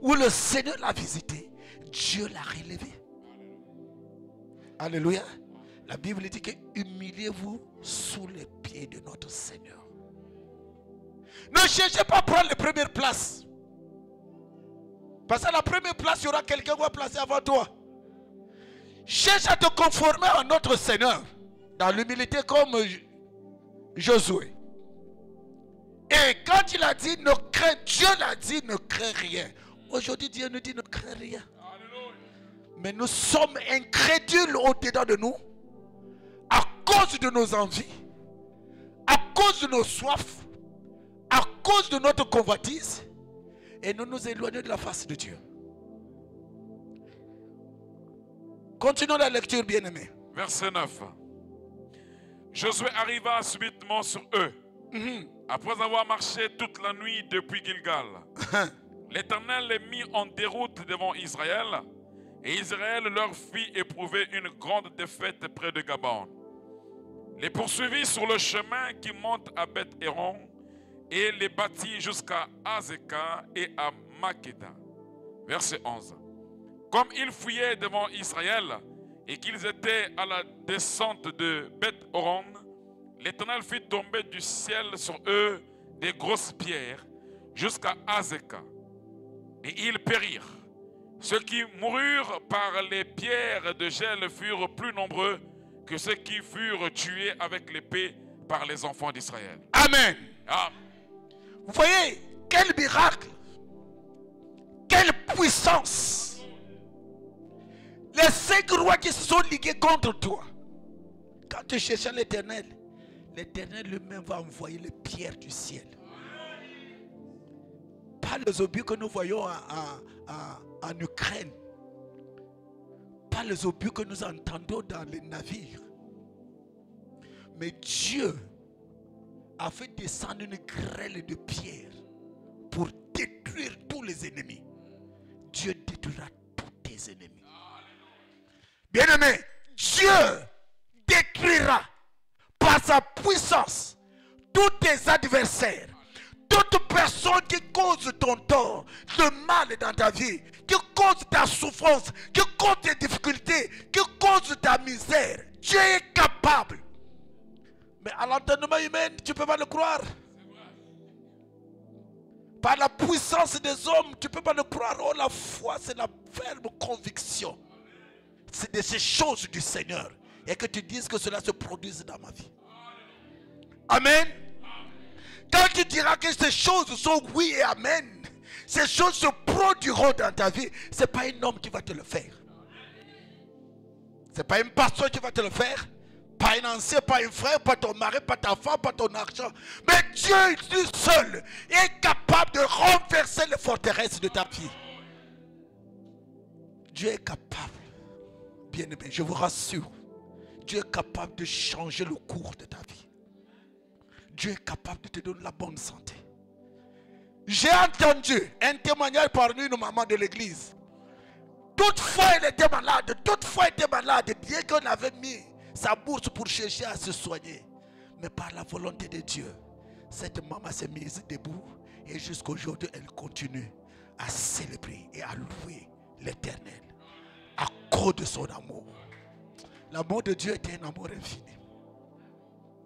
où le Seigneur l'a visité, Dieu l'a relevé. Alléluia. La Bible dit que humiliez-vous sous les pieds de notre Seigneur. Ne cherchez pas à prendre les premières places. Parce qu'à la première place, il y aura quelqu'un qui va placer avant toi. Cherche à te conformer à notre Seigneur. Dans l'humilité comme Josué. Et quand il a dit, ne crains, Dieu l'a dit, ne crains rien. Aujourd'hui, Dieu nous dit, ne crains rien. Mais nous sommes incrédules au-dedans de nous, à cause de nos envies, à cause de nos soifs, à cause de notre convoitise, et nous nous éloignons de la face de Dieu. Continuons la lecture, bien-aimés. Verset 9. Josué arriva subitement sur eux, après avoir marché toute la nuit depuis Gilgal. L'Éternel les mit en déroute devant Israël, Et Israël leur fit éprouver une grande défaite près de Gabon. Les poursuivit sur le chemin qui monte à Beth-Héron et les battit jusqu'à Azeka et à Makeda. Verset 11. Comme ils fuyaient devant Israël et qu'ils étaient à la descente de Beth-Horon, l'Éternel fit tomber du ciel sur eux des grosses pierres jusqu'à Azeka. Et ils périrent. Ceux qui moururent par les pierres de gel furent plus nombreux que ceux qui furent tués avec l'épée par les enfants d'Israël. Amen. Amen. Vous voyez, quel miracle, quelle puissance. Les 5 rois qui se sont ligués contre toi. Quand tu cherches l'Éternel, l'Éternel lui-même va envoyer les pierres du ciel. Pas les obus que nous voyons en Ukraine. Pas les obus que nous entendons dans les navires. Mais Dieu a fait descendre une grêle de pierres pour détruire tous les ennemis. Dieu détruira tous tes ennemis. Bien-aimé, Dieu détruira par sa puissance tous tes adversaires. Toute personne qui cause ton tort, le mal dans ta vie, qui cause ta souffrance, qui cause tes difficultés, qui cause ta misère, Dieu est capable. Mais à l'entendement humain, tu ne peux pas le croire. Par la puissance des hommes, tu ne peux pas le croire. Oh, la foi, c'est la ferme conviction. C'est de ces choses du Seigneur. Et que tu dises que cela se produise dans ma vie. Amen. Quand tu diras que ces choses sont oui et amen, ces choses se produiront dans ta vie, ce n'est pas un homme qui va te le faire. Ce n'est pas un pasteur qui va te le faire. Pas un ancien, pas un frère, pas ton mari, pas ta femme, pas ton argent. Mais Dieu, lui seul, est capable de renverser les forteresses de ta vie. Dieu est capable. Bien-aimé, je vous rassure. Dieu est capable de changer le cours de ta vie. Dieu est capable de te donner la bonne santé. J'ai entendu un témoignage parmi nos mamans de l'église. Toutefois, elle était malade. Toutefois, elle était malade. Bien qu'on avait mis sa bourse pour chercher à se soigner. Mais par la volonté de Dieu, cette maman s'est mise debout. Et jusqu'à aujourd'hui, elle continue à célébrer et à louer l'Éternel. À cause de son amour. L'amour de Dieu est un amour infini.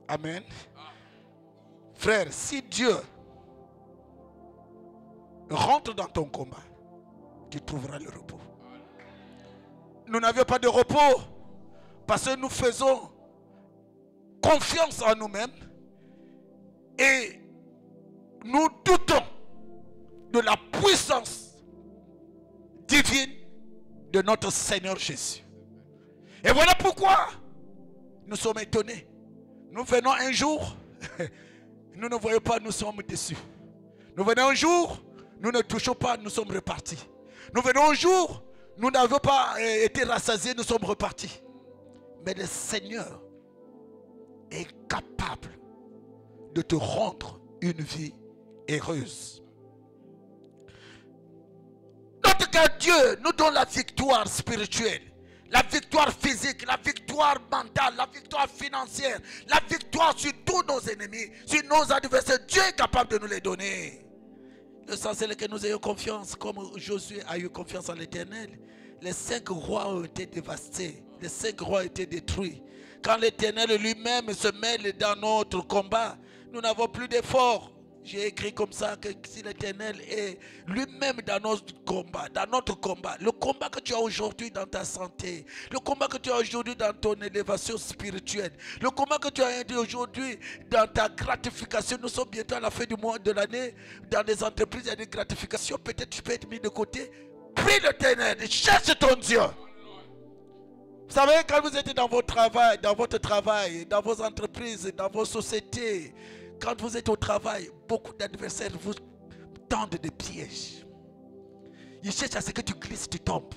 Amen. Frère, si Dieu rentre dans ton combat, tu trouveras le repos. Nous n'avions pas de repos parce que nous faisons confiance en nous-mêmes et nous doutons de la puissance divine de notre Seigneur Jésus. Et voilà pourquoi nous sommes étonnés. Nous venons un jour, nous ne voyons pas, nous sommes déçus. Nous venons un jour, nous ne touchons pas, nous sommes repartis. Nous venons un jour, nous n'avons pas été rassasiés, nous sommes repartis. Mais le Seigneur est capable de te rendre une vie heureuse. Notre Dieu nous donne la victoire spirituelle, la victoire physique, la victoire mentale, la victoire financière, la victoire sur tous nos ennemis, sur nos adversaires. Dieu est capable de nous les donner. L'essentiel est que nous ayons confiance, comme Josué a eu confiance en l'Éternel. Les 5 rois ont été dévastés, les 5 rois ont été détruits. Quand l'Éternel lui-même se mêle dans notre combat, nous n'avons plus d'efforts. J'ai écrit comme ça que si l'Éternel est lui-même dans notre combat, le combat que tu as aujourd'hui dans ta santé, le combat que tu as aujourd'hui dans ton élévation spirituelle, le combat que tu as aujourd'hui dans ta gratification, nous sommes bientôt à la fin du mois de l'année, dans les entreprises, il y a des gratifications, peut-être tu peux être mis de côté. Prie l'Éternel, cherche ton Dieu. Vous savez, quand vous êtes dans votre travail, dans vos entreprises, dans vos sociétés, quand vous êtes au travail, beaucoup d'adversaires vous tendent des pièges. Ils cherchent à ce que tu glisses, tu tombes.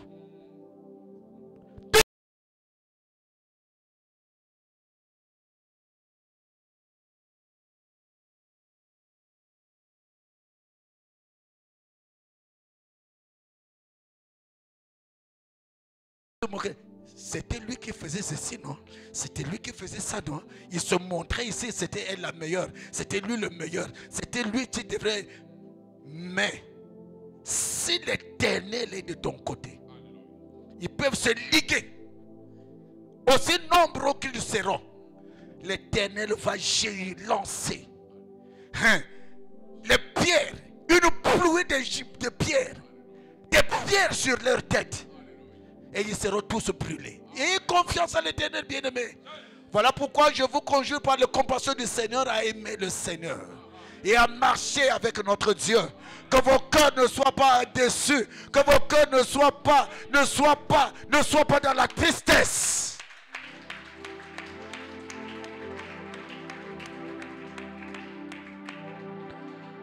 C'était lui qui faisait ceci, non? C'était lui qui faisait ça, non? Il se montrait ici, c'était elle la meilleure. C'était lui le meilleur. C'était lui qui devrait... Mais, si l'Éternel est de ton côté, ils peuvent se liguer. Aussi nombreux qu'ils seront, l'Éternel va lancer les pierres, une pluie de pierres, des pierres sur leur tête. Et ils seront tous brûlés. Ayez confiance en l'Éternel, bien-aimé. Voilà pourquoi je vous conjure par la compassion du Seigneur à aimer le Seigneur et à marcher avec notre Dieu. Que vos cœurs ne soient pas déçus, que vos cœurs ne soient pas dans la tristesse.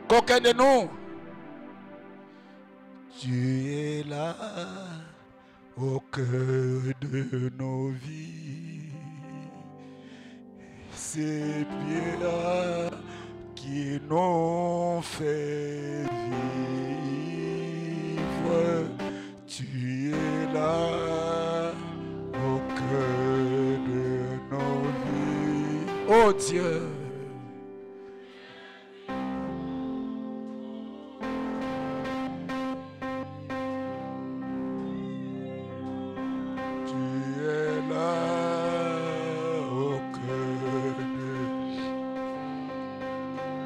Qu'aucun de nous, tu es là au cœur de nos vies. Ces pierres qui nous fait vivre, tu es là au cœur de nos vies. Oh Dieu,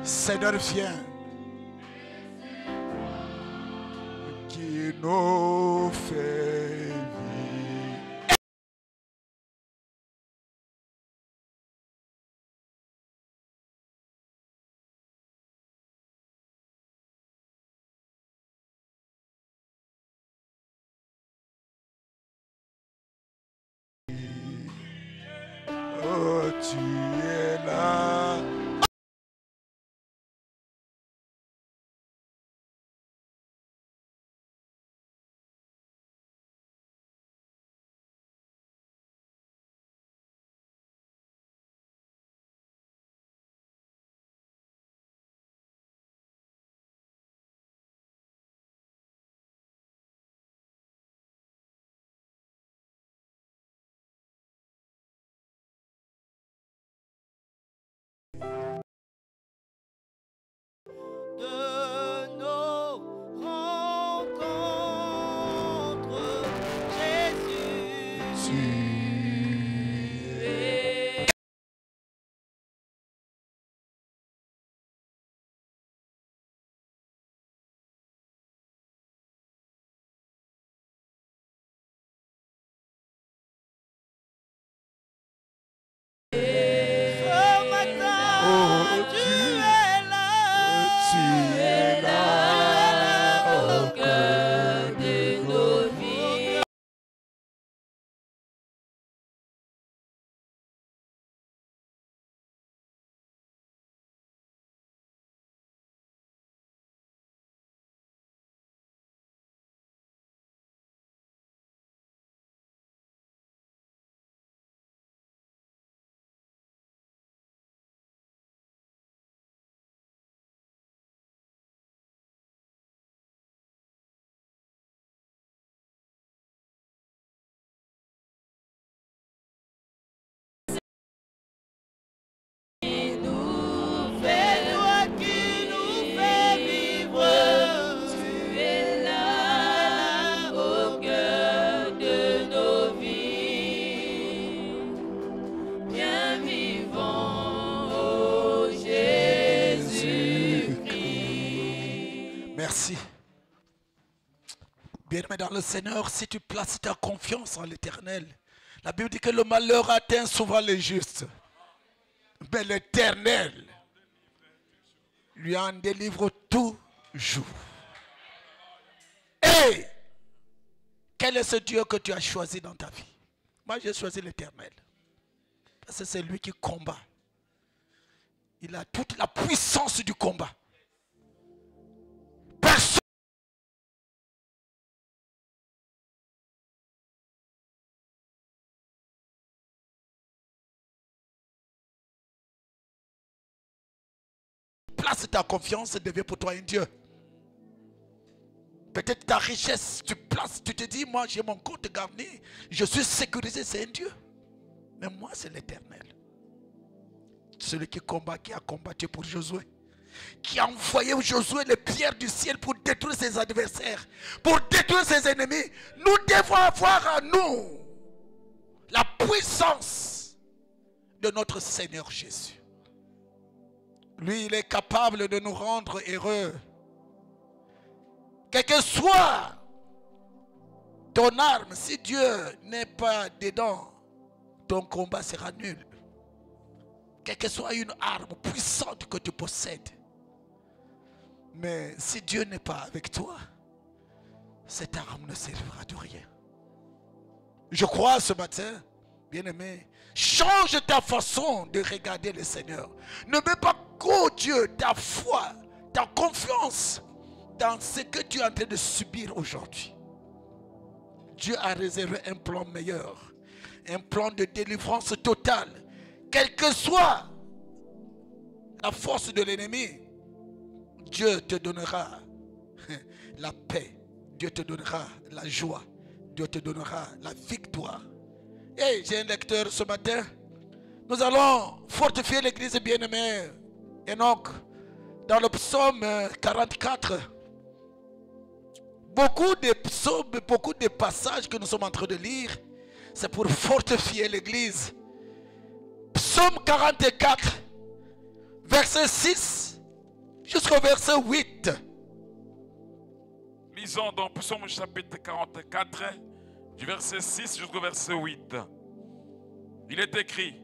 Seigneur, viens, qui nous fait vivre. Oh, tu es là. De nos rencontres, Jésus, tu es. Ce matin, tu es là. Tu es là au cœur de nos vies. Merci. Bien-aimé dans le Seigneur, si tu places ta confiance en l'Éternel, la Bible dit que le malheur atteint souvent les justes. Mais l'Éternel lui en délivre toujours. Et quel est ce Dieu que tu as choisi dans ta vie? Moi, j'ai choisi l'Éternel. Parce que c'est lui qui combat. Il a toute la puissance du combat. Personne place ta confiance devient pour toi un Dieu. Peut-être ta richesse, tu te dis, moi j'ai mon compte garni, je suis sécurisé, c'est un Dieu. Mais moi c'est l'Éternel. Celui qui a combattu pour Josué. Qui a envoyé Josué les pierres du ciel pour détruire ses adversaires, pour détruire ses ennemis. Nous devons avoir en nous la puissance de notre Seigneur Jésus. Lui, il est capable de nous rendre heureux. Quel que soit ton arme, si Dieu n'est pas dedans, ton combat sera nul. Quelle que soit une arme puissante que tu possèdes, mais si Dieu n'est pas avec toi, cette arme ne servira de rien. Je crois ce matin, bien-aimé, change ta façon de regarder le Seigneur. Ne mets pas qu'au Dieu ta foi, ta confiance dans ce que tu es en train de subir aujourd'hui. Dieu a réservé un plan meilleur, un plan de délivrance totale. Quelle que soit la force de l'ennemi, Dieu te donnera la paix, Dieu te donnera la joie, Dieu te donnera la victoire. Et j'ai un lecteur ce matin. Nous allons fortifier l'église bien-aimée. Enoch, dans le psaume 44. Beaucoup de psaumes, beaucoup de passages que nous sommes en train de lire, c'est pour fortifier l'église. Psaume 44, verset 6 jusqu'au verset 8. Lisons dans Psaume chapitre 44, du verset 6 jusqu'au verset 8. Il est écrit: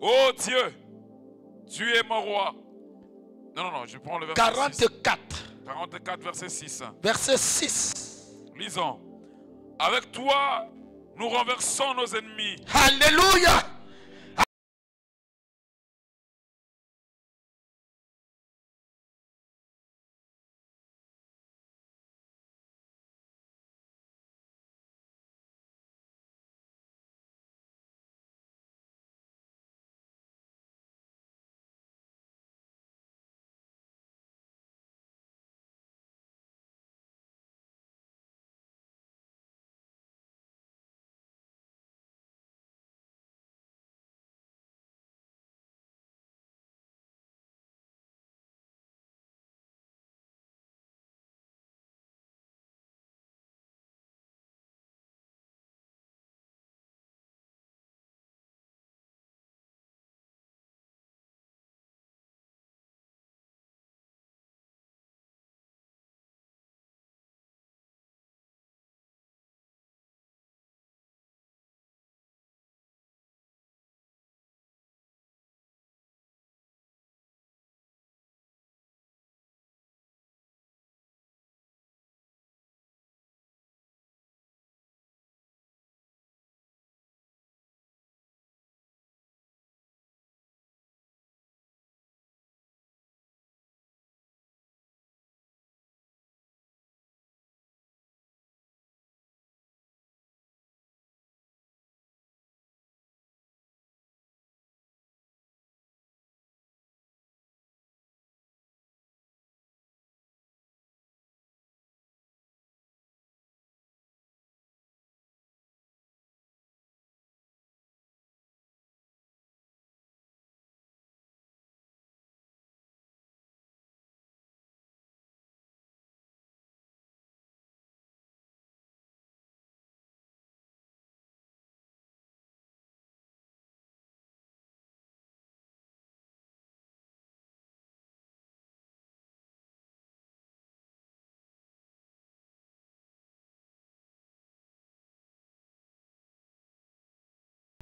ô Dieu, tu es mon roi. Non, je prends le verset 44. 44, verset 6. Verset 6. Lisons. Avec toi, nous renversons nos ennemis. Alléluia.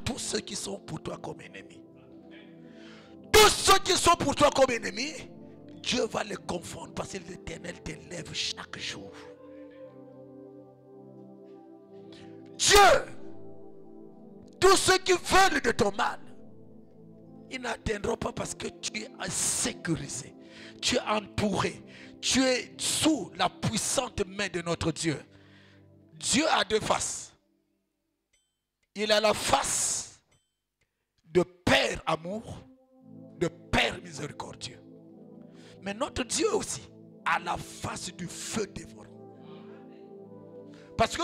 Tous ceux qui sont pour toi comme ennemis. Tous ceux qui sont pour toi comme ennemis, Dieu va les confondre parce que l'Éternel t'élève chaque jour. Dieu, tous ceux qui veulent de ton mal, ils n'atteindront pas parce que tu es sécurisé, tu es entouré, tu es sous la puissante main de notre Dieu. Dieu a deux faces. Il a la face de Père amour, de Père miséricordieux. Mais notre Dieu aussi a la face du feu dévorant. Parce que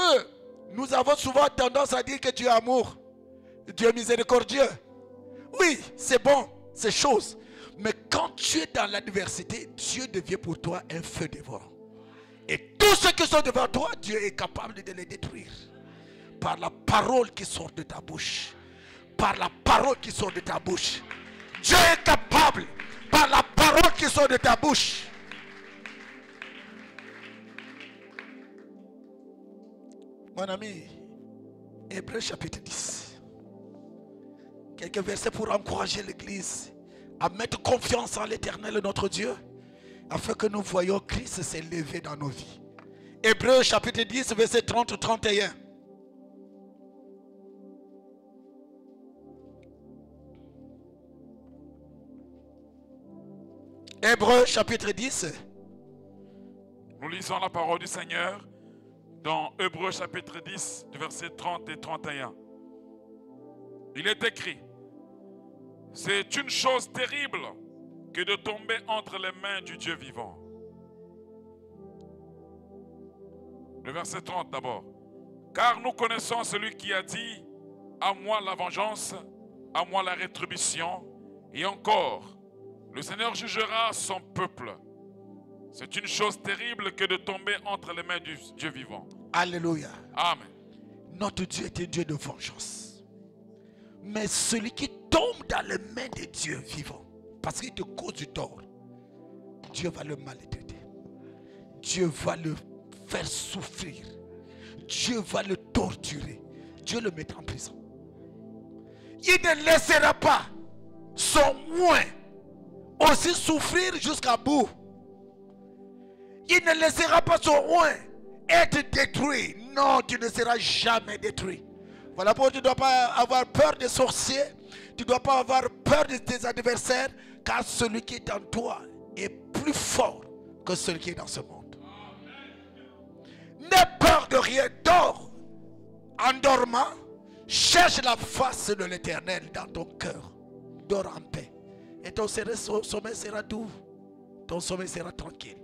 nous avons souvent tendance à dire que Dieu est amour, Dieu est miséricordieux. Oui, c'est bon, c'est chose. Mais quand tu es dans l'adversité, Dieu devient pour toi un feu dévorant. Et tous ceux qui sont devant toi, Dieu est capable de les détruire. Par la parole qui sort de ta bouche. Par la parole qui sort de ta bouche. Dieu est capable, par la parole qui sort de ta bouche. Mon ami, Hébreux chapitre 10. Quelques versets pour encourager l'église à mettre confiance en l'Éternel notre Dieu, afin que nous voyions Christ s'élever dans nos vies. Hébreux chapitre 10, verset 30-31. Hébreux chapitre 10. Nous lisons la parole du Seigneur dans Hébreux chapitre 10, du verset 30 et 31. Il est écrit: c'est une chose terrible que de tomber entre les mains du Dieu vivant. Le verset 30 d'abord. Car nous connaissons celui qui a dit: à moi la vengeance, à moi la rétribution. Et encore, le Seigneur jugera son peuple. C'est une chose terrible que de tomber entre les mains du Dieu vivant. Alléluia. Amen. Notre Dieu est un Dieu de vengeance. Mais celui qui tombe dans les mains de Dieu vivant, parce qu'il te cause du tort, Dieu va le maltraiter. Dieu va le faire souffrir. Dieu va le torturer. Dieu le mettra en prison. Il ne laissera pas son oint aussi souffrir jusqu'à bout. Il ne laissera pas son oint être détruit. Non, tu ne seras jamais détruit. Voilà pourquoi tu ne dois pas avoir peur des sorciers. Tu ne dois pas avoir peur de tes adversaires. Car celui qui est en toi est plus fort que celui qui est dans ce monde. N'aie peur de rien. Dors. En dormant, cherche la face de l'Éternel dans ton cœur. Dors en paix. Et ton sommeil sera doux. Ton sommeil sera tranquille.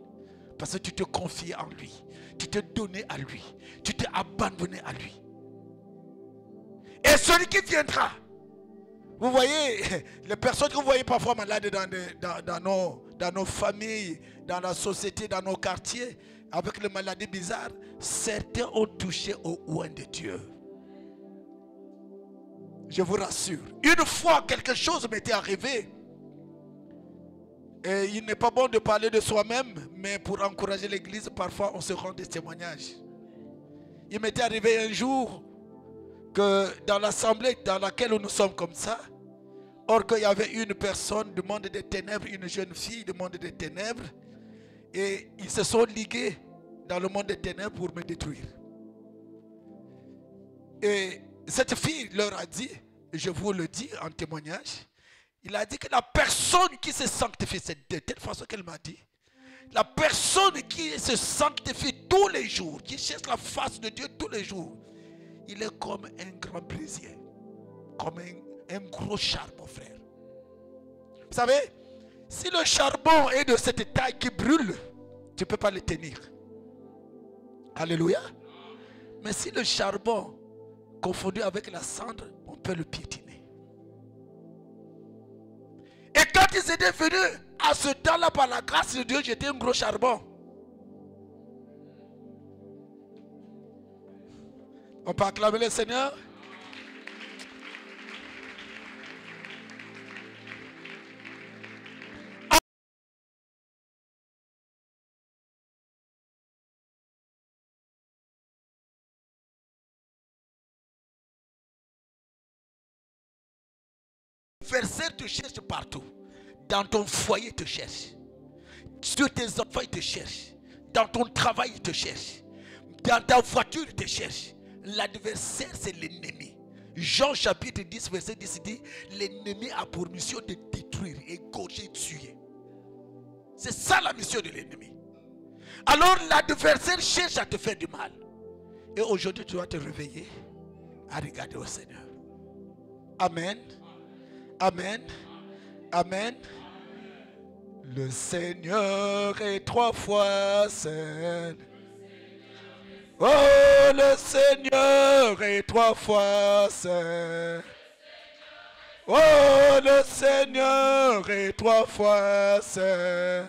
Parce que tu te confies en lui. Tu te donnais à lui. Tu t'es abandonné à lui. Et celui qui viendra. Vous voyez, les personnes que vous voyez parfois malades dans nos familles, dans la société, dans nos quartiers, avec les maladies bizarres, certains ont touché au oint de Dieu. Je vous rassure. Une fois, quelque chose m'était arrivé. Et il n'est pas bon de parler de soi-même, mais pour encourager l'église, parfois on se rend des témoignages. Il m'était arrivé un jour que dans l'assemblée dans laquelle nous sommes comme ça, or qu'il y avait une personne du monde des ténèbres, une jeune fille du monde des ténèbres, et ils se sont ligués dans le monde des ténèbres pour me détruire. Et cette fille leur a dit, je vous le dis en témoignage, il a dit que la personne qui se sanctifie, c'est de telle façon qu'elle m'a dit, la personne qui se sanctifie tous les jours, qui cherche la face de Dieu tous les jours, il est comme un grand brasier, comme un gros charbon, frère. Vous savez, si le charbon est de cette taille qui brûle, tu ne peux pas le tenir. Alléluia. Mais si le charbon confondu avec la cendre, on peut le piétiner. Et quand ils étaient venus, à ce temps-là, par la grâce de Dieu, j'étais un gros charbon. On peut acclamer le Seigneur. L'adversaire te cherche partout. Dans ton foyer, il te cherche. Sur tes enfants, il te cherche. Dans ton travail, il te cherche. Dans ta voiture, il te cherche. L'adversaire, c'est l'ennemi. Jean chapitre 10, verset 10 dit, l'ennemi a pour mission de détruire, égorger, tuer. C'est ça la mission de l'ennemi. Alors l'adversaire cherche à te faire du mal. Et aujourd'hui, tu dois te réveiller à regarder au Seigneur. Amen. Amen. Amen. Le Seigneur est 3 fois saint. Oh, le Seigneur est trois fois saint. Oh, le Seigneur est trois fois saint.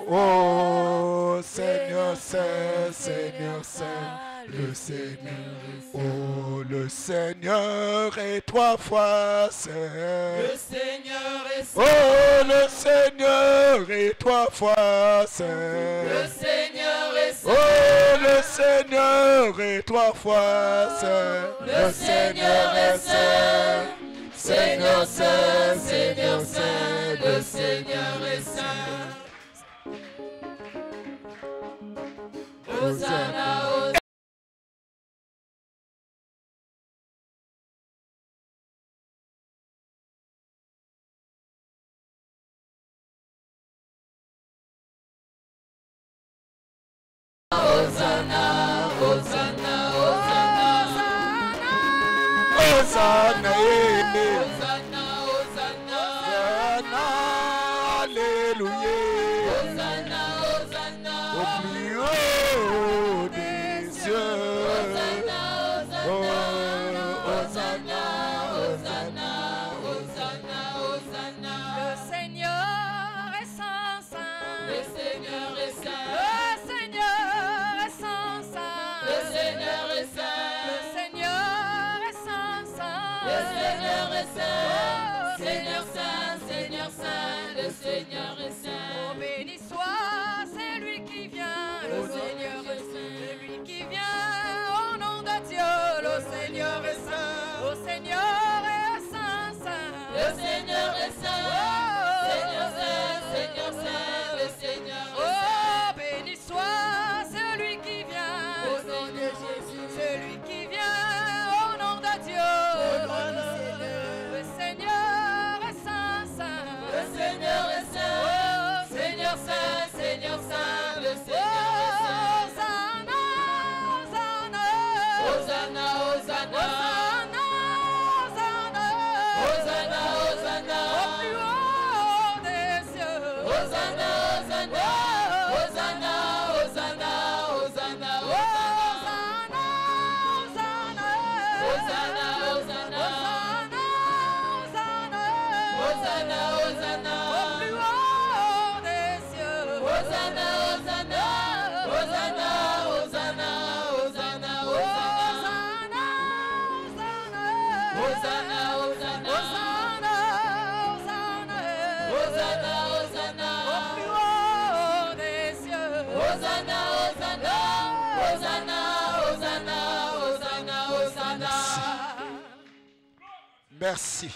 Oh, Seigneur saint, Seigneur saint, le Seigneur. Oh, le Seigneur est trois fois saint. Le Seigneur est saint. Oh, le Seigneur est trois fois saint. Le Seigneur est saint. Oh, le Seigneur est trois fois saint. Le Seigneur est saint. Seigneur saint, Seigneur saint, le Seigneur est saint. Hosanna, Hosanna. Hosanna, Hosanna, Hosanna, Hosanna, Hosanna, Hosanna, Alléluia. Hosanna, Hosanna, Au plus haut des cieux. Hosanna, Oh, Hosanna, Hosanna, Hosanna, Hosanna. Le Seigneur est saint, saint. Le Seigneur est saint. Le Seigneur est saint, saint. Le Seigneur est saint. Le Seigneur est saint, saint. Le Seigneur est saint. Seigneur saint, Seigneur saint, le Seigneur est saint. Oh, béni soit celui qui vient. Le Seigneur est saint. Celui qui vient au nom de Dieu. Le Seigneur est saint. Le Seigneur est saint, saint. Le Seigneur est saint. Seigneur saint, Seigneur saint, le Seigneur est saint. Oh, béni soit celui qui vient. Au nom de Jésus. Celui qui vient au nom de Dieu. Le Seigneur est saint, saint. Le Seigneur est saint. Seigneur saint, Seigneur saint, le Seigneur est saint. Hosanna, Hosanna, Hosanna, Hosanna. Hosanna, Hosanna, Hosanna, Hosanna. au plus haut des cieux. Hosanna, Hosanna. Hosanna, Hosanna, Hosanna, Hosanna. Hosanna, Hosanna, Hosanna, Hosanna. Hosanna, Hosanna, Hosanna, Hosanna. au plus haut des cieux. Hosanna, Hosanna. Hosanna, Hosanna, Hosanna, Hosanna. Hosanna, Hosanna, Hosanna, Hosanna. Hosanna, Hosanna, Hosanna, Hosanna. au plus haut des cieux. Hosanna, Hosanna. Hosanna, Hosanna, Hosanna, Hosanna. Merci.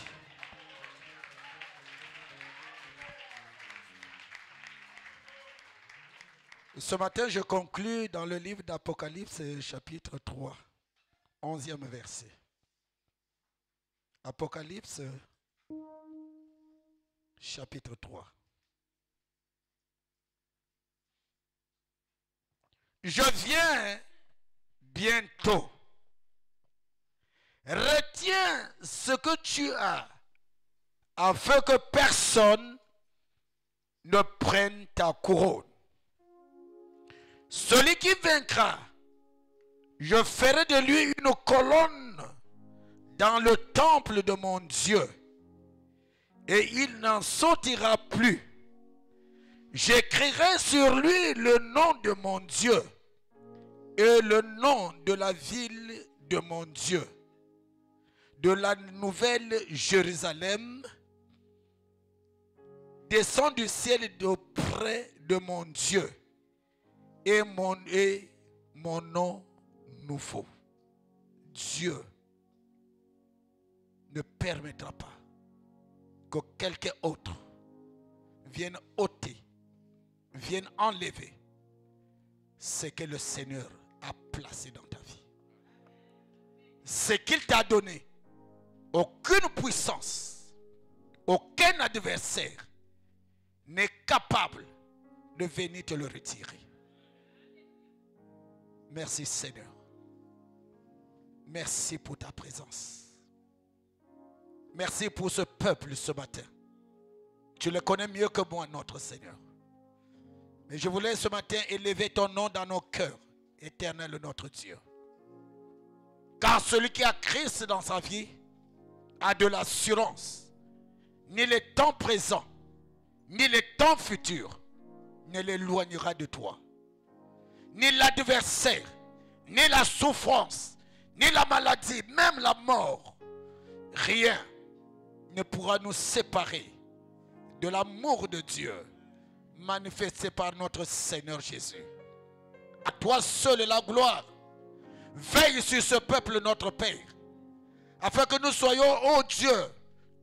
Ce matin, je conclus dans le livre d'Apocalypse, chapitre 3, 11e verset. Apocalypse, chapitre 3. Je viens bientôt. Retiens ce que tu as, afin que personne ne prenne ta couronne. Celui qui vaincra, je ferai de lui une colonne dans le temple de mon Dieu, et il n'en sortira plus. J'écrirai sur lui le nom de mon Dieu et le nom de la ville de mon Dieu, de la nouvelle Jérusalem, descend du ciel d'auprès de mon Dieu, et mon nom nouveau. Dieu ne permettra pas que quelqu'un autre vienne ôter, vienne enlever ce que le Seigneur a placé dans ta vie. Ce qu'il t'a donné, aucune puissance, aucun adversaire n'est capable de venir te le retirer. Merci Seigneur. Merci pour ta présence. Merci pour ce peuple ce matin. Tu le connais mieux que moi, notre Seigneur. Mais je voulais ce matin élever ton nom dans nos cœurs Éternel notre Dieu. Car celui qui a Christ dans sa vie a de l'assurance. Ni les temps présents, ni les temps futurs ne l'éloignera de toi. Ni l'adversaire, ni la souffrance, ni la maladie, même la mort. Rien ne pourra nous séparer de l'amour de Dieu manifesté par notre Seigneur Jésus. À toi seul est la gloire. Veille sur ce peuple, notre Père, afin que nous soyons, ô Dieu,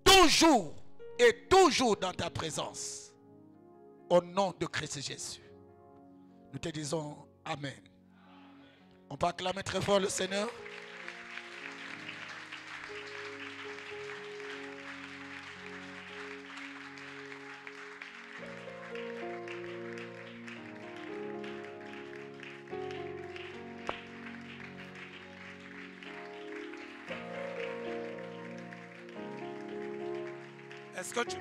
toujours et toujours dans ta présence. Au nom de Christ Jésus, nous te disons Amen. On peut acclamer très fort le Seigneur. Est-ce que tu